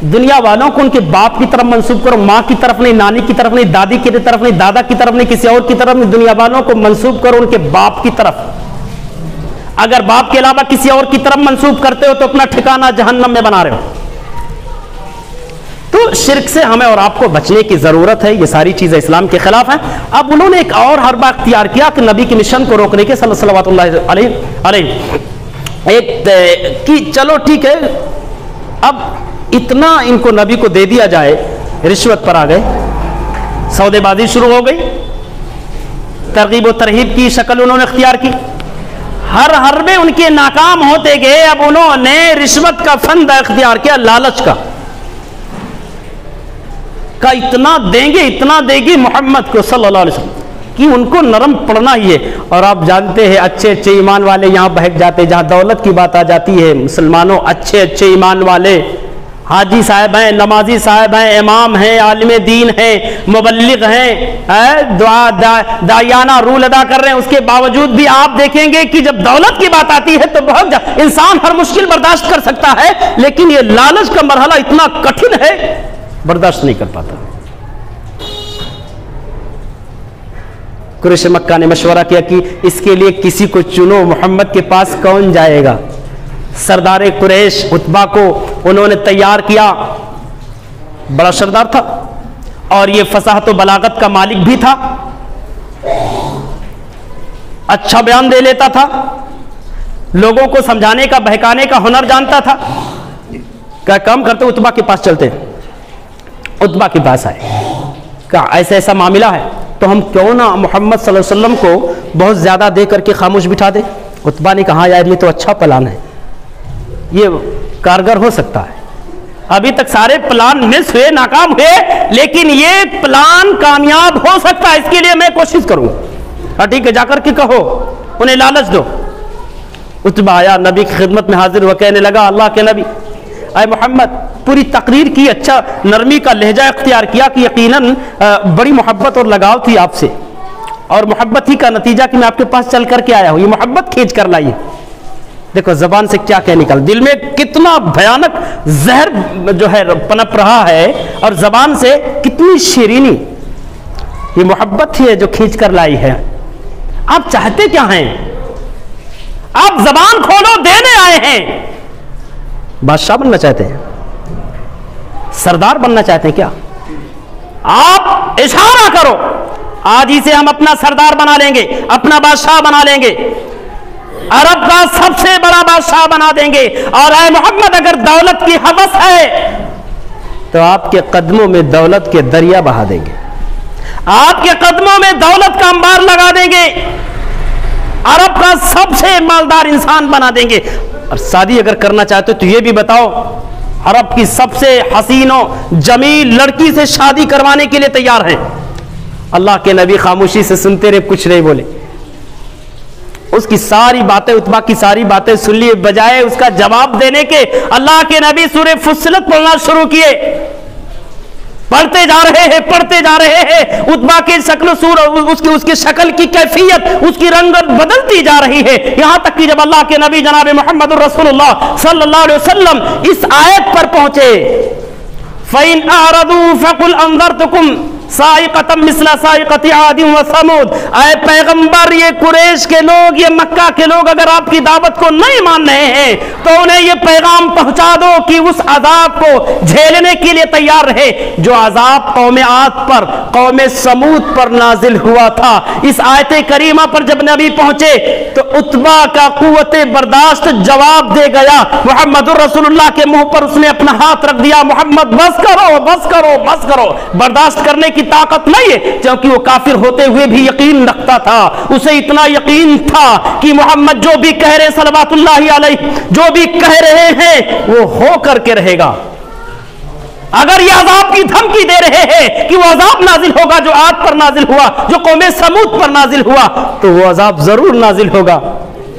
دنیا والوں کو ان کے باپ کی طرف منسوب کرو, ماں کی طرف نہیں, نانی کی طرف نہیں, دادی کی طرف نہیں, دادا کی طرف نہیں, کسی اور کی طرف نہیں. دنیا والوں کو منسوب کرو ان کے باپ کی طرف. اگر باپ کے علاوہ کسی اور کی طرف منسوب کرتے ہو تو اپنا ٹھکانہ جہنم میں بنا رہے ہو. تو شرک سے ہمیں اور آپ کو بچنے کی ضرورت ہے. یہ ساری چیزیں اسلام کے خلاف ہیں. اب انہوں نے ایک اور حربہ اختیار کیا کہ نبی کی مشن کو روکنے کے صلوات اللہ علیہ ایک کہ چلو ٹھیک ہے اب اتنا ان کو نبی کو دے دیا جائے. رشوت پر آ گئے, سودے بازی شروع ہو گئی, ترغیب و ترہیب کی شکل انہوں نے اختیار کی. ہر حربے ان کے ناکام ہوتے گئے. اب انہوں نے رشوت کا فند اختیار کیا, لالچ کا اتنا دیں گے محمد کو صلی اللہ علیہ وسلم کہ ان کو نرم پڑنا ہی ہے. اور آپ جانتے ہیں اچھے ایمان والے یہاں بہک جاتے, جہاں دولت کی بات آ جاتی ہے. مسلمانوں اچھے ایمان والے حاجی صاحب ہیں, نمازی صاحب ہیں, امام ہیں, عالم دین ہیں, مبلغ ہیں, داعیانہ رول ادا کر رہے ہیں. اس کے باوجود بھی آپ دیکھیں گے کہ جب دولت کی بات آتی ہے تو بہت انسان ہر مشکل برداشت کر سکتا ہے, لیکن یہ لالچ کا مرحلہ اتنا کٹھن ہے برداشت نہیں کر پاتا. قریش مکہ نے مشورہ کیا کہ اس کے لیے کسی کو چنو, محمد کے پاس کون جائے گا. سردار قریش عتبہ کو انہوں نے تیار کیا. بڑا سردار تھا اور یہ فصاحت و بلاغت کا مالک بھی تھا, اچھا بیان دے لیتا تھا, لوگوں کو سمجھانے کا بہکانے کا ہنر جانتا تھا. کیا کام کرتے, عتبہ کے پاس چلتے. عتبہ کے پاس آئے, کہا ایسا معاملہ ہے تو ہم کیوں نہ محمد صلی اللہ علیہ وسلم کو بہت زیادہ دے کر کے خاموش بٹھا دیں. عتبہ نے کہا یار یہ تو اچھا پلان ہے, یہ کارگر ہو سکتا ہے. ابھی تک سارے پلان مس ہوئے, ناکام ہوئے, لیکن یہ پلان کامیاب ہو سکتا ہے, اس کے لیے میں کوشش کروں. ٹھیک ہے, جا کر کے کہو, انہیں لالچ دو. عتبہ آیا, نبی کی خدمت میں حاضر ہوا, کہنے لگا اللہ کے نبی اے محمد, پوری تقریر کی, اچھا نرمی کا لہجہ اختیار کیا کہ یقیناً بڑی محبت اور لگاؤ تھی آپ سے, اور محبت ہی کا نتیجہ کہ میں آپ کے پاس چل کر کے آیا ہوں, یہ محبت کھینچ کر لائی. دیکھو زبان سے کیا کیا نکل, دل میں کتنا بھیانک زہر جو ہے پنپ رہا ہے, اور زبان سے کتنی شیرینی. یہ محبت ہی ہے جو کھینچ کر لائی ہے. آپ چاہتے کیا ہیں؟ آپ زبان کھولو, دینے آئے ہیں. بادشاہ بننا چاہتے ہیں, سردار بننا چاہتے ہیں کیا؟ آپ اشارہ کرو, آج ہی سے ہم اپنا سردار بنا لیں گے, اپنا بادشاہ بنا لیں گے, عرب کا سب سے بڑا بادشاہ بنا دیں گے. اور اے محمد اگر دولت کی ہوس ہے تو آپ کے قدموں میں دولت کے دریا بہا دیں گے, آپ کے قدموں میں دولت کا انبار لگا دیں گے, عرب کا سب سے مالدار انسان بنا دیں گے. اور شادی اگر کرنا چاہتے تو یہ بھی بتاؤ, عرب کی سب سے حسین و جمیل لڑکی سے شادی کروانے کے لیے تیار ہیں. اللہ کے نبی خاموشی سے سنتے رہے, کچھ نہیں بولے. اس کی ساری باتیں, عتبہ کی ساری باتیں سن لیے, بجائے اس کا جواب دینے کے اللہ کے نبی سورہ فصلت پڑھنا شروع کیے. پڑھتے جا رہے ہیں. عتبہ کی شکل اس کی شکل کی کیفیت, اس کی رنگت بدلتی جا رہی ہے, یہاں تک کہ جب اللہ کے نبی جناب محمد رسول اللہ صلی اللہ علیہ وسلم اس آیت پر پہنچے, فَإِنْ أَعْرَضُوا فَقُلْ أَنذَرْتُكُمْ صَاعِقَةً مِثْلَ صَاعِقَةِ عَادٍ وَثَمُودَ. اے پیغمبر, یہ قریش کے لوگ, یہ مکہ کے لوگ اگر آپ کی دعوت کو نہیں مان رہے ہیں تو انہیں یہ پیغام پہنچا دو کہ اس عذاب کو جھیلنے کے لیے تیار رہے جو عذاب قوم عاد پر, قوم سمود پر نازل ہوا تھا. اس آیت کریمہ پر جب نبی پہنچے تو عتبہ کا قوت برداشت جواب دے گیا. محمد الرسول اللہ کے منہ پر اس نے اپنا ہاتھ رکھ دیا, محمد بس کرو, بس کرو, بس کرو. برداشت کرنے کی طاقت نہیں ہے, کیونکہ وہ کافر ہوتے ہوئے بھی یقین رکھتا تھا. اسے اتنا یقین تھا کہ محمد جو بھی کہہ رہے صلوات اللہ علیہ, جو بھی کہہ رہے ہیں وہ ہو کر کے رہے گا. اگر یہ عذاب کی دھمکی دے رہے ہیں کہ وہ عذاب نازل ہوگا جو عاد پر نازل ہوا, جو قوم سمود پر نازل ہوا, تو وہ عذاب ضرور نازل ہوگا.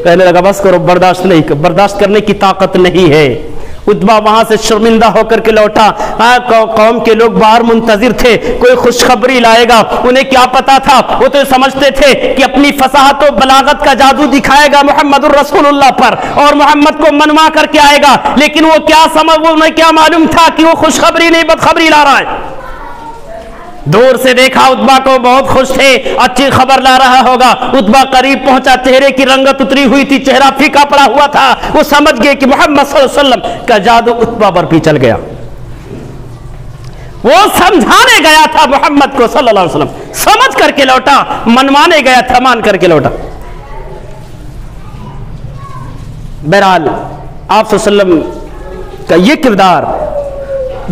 کہنے لگا بس کرو, برداشت کرنے کی طاقت نہیں ہے. عتبہ وہاں سے شرمندہ ہو کر کے لوٹا. قوم کے لوگ باہر منتظر تھے, کوئی خوشخبری لائے گا. انہیں کیا پتا تھا, وہ تو سمجھتے تھے کہ اپنی فصاحت و بلاغت کا جادو دکھائے گا محمد الرسول اللہ پر اور محمد کو منوا کر کے آئے گا. لیکن وہ کیا انہیں کیا معلوم تھا کہ وہ خوشخبری نہیں بدخبری لا رہا ہے. دور سے دیکھا اتبا کو، بہت خوش تھے، اچھی خبر لا رہا ہوگا۔ اتبا قریب پہنچا، چہرے کی رنگت اتری ہوئی تھی، چہرہ پھیکا پڑا ہوا تھا۔ وہ سمجھ گئے کہ محمد صلی اللہ علیہ وسلم کا جادو اتبا پر بھی چل گیا۔ وہ سمجھانے گیا تھا محمد کو صلی اللہ علیہ وسلم، سمجھ کر کے لوٹا، منوانے گیا تھا، مان کر کے لوٹا۔ بہرحال آپ صلی اللہ علیہ وسلم کا یہ کردار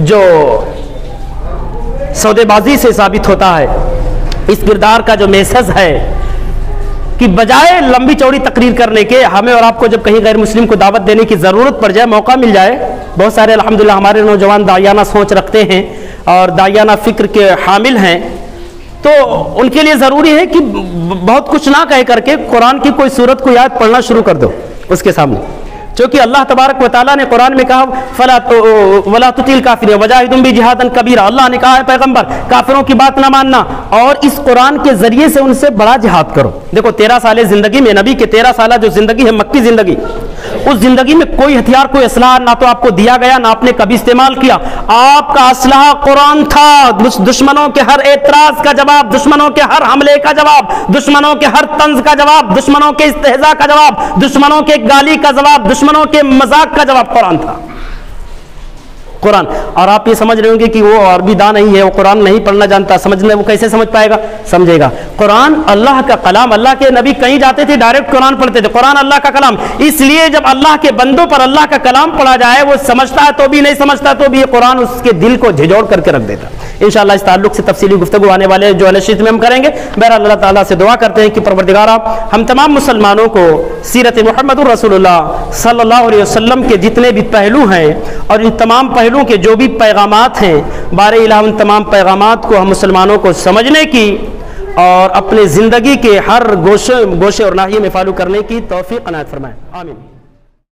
جو سودے بازی سے ثابت ہوتا ہے، اس کردار کا جو میسج ہے کہ بجائے لمبی چوڑی تقریر کرنے کے، ہمیں اور آپ کو جب کہیں غیر مسلم کو دعوت دینے کی ضرورت پڑ جائے، موقع مل جائے، بہت سارے الحمدللہ ہمارے نوجوان داعیانہ سوچ رکھتے ہیں اور داعیانہ فکر کے حامل ہیں، تو ان کے لیے ضروری ہے کہ بہت کچھ نہ کہہ کر کے قرآن کی کوئی سورت کو یاد پڑھنا شروع کر دو اس کے سامنے، چونکہ اللہ تبارک و تعالیٰ نے قرآن میں کہا فلا ولا تطیع الکافرین وجاہدہم بجہادا کبیرا، اللہ نے کہا ہے پیغمبر کافروں کی بات نہ ماننا اور اس قرآن کے ذریعے سے ان سے بڑا جہاد کرو۔ دیکھو 13 سال زندگی میں، نبی کے 13 سالہ جو زندگی ہے مکی زندگی، اس زندگی میں کوئی ہتھیار کوئی اسلحہ نہ تو آپ کو دیا گیا، نہ آپ نے کبھی استعمال کیا۔ آپ کا اسلحہ قرآن تھا، دشمنوں کے ہر اعتراض کا جواب، دشمنوں کے ہر حملے کا جواب، دشمنوں کے ہر طنز کا جواب، دشمنوں کے استہزاء کا جواب، دشمنوں کے گالی کا جواب، دشمنوں کے مذاق کا جواب قرآن تھا، قرآن۔ اور آپ یہ سمجھ رہے ہوں گے کہ وہ عربی داں نہیں ہے، وہ قرآن نہیں پڑھنا جانتا، سمجھنے وہ کیسے سمجھ پائے گا؟ سمجھے گا۔ قرآن اللہ کا کلام، اللہ کے نبی کہیں جاتے تھے ڈائریکٹ قرآن پڑھتے تھے، قرآن اللہ کا کلام، اس لیے جب اللہ کے بندوں پر اللہ کا کلام پڑھا جائے، وہ سمجھتا ہے تو بھی نہیں سمجھتا تو بھی یہ قرآن اس کے دل کو جھجوڑ کر کے رکھ دیتا۔ انشاءاللہ اس تعلق سے تفصیلی گفتگو آنے والے جو نشست میں ہم کریں گے۔ بہرحال اللہ تعالیٰ سے دعا کرتے ہیں کہ پروردگارا ہم تمام مسلمانوں کو سیرت محمد الرسول اللہ صلی اللہ علیہ وسلم کے جتنے بھی پہلو ہیں اور ان تمام پہلوؤں کے جو بھی پیغامات ہیں، بارے الہ ان تمام پیغامات کو ہم مسلمانوں کو سمجھنے کی اور اپنے زندگی کے ہر گوشے اور ناحیے میں فالو کرنے کی توفیق عنایت فرمائے، آمین۔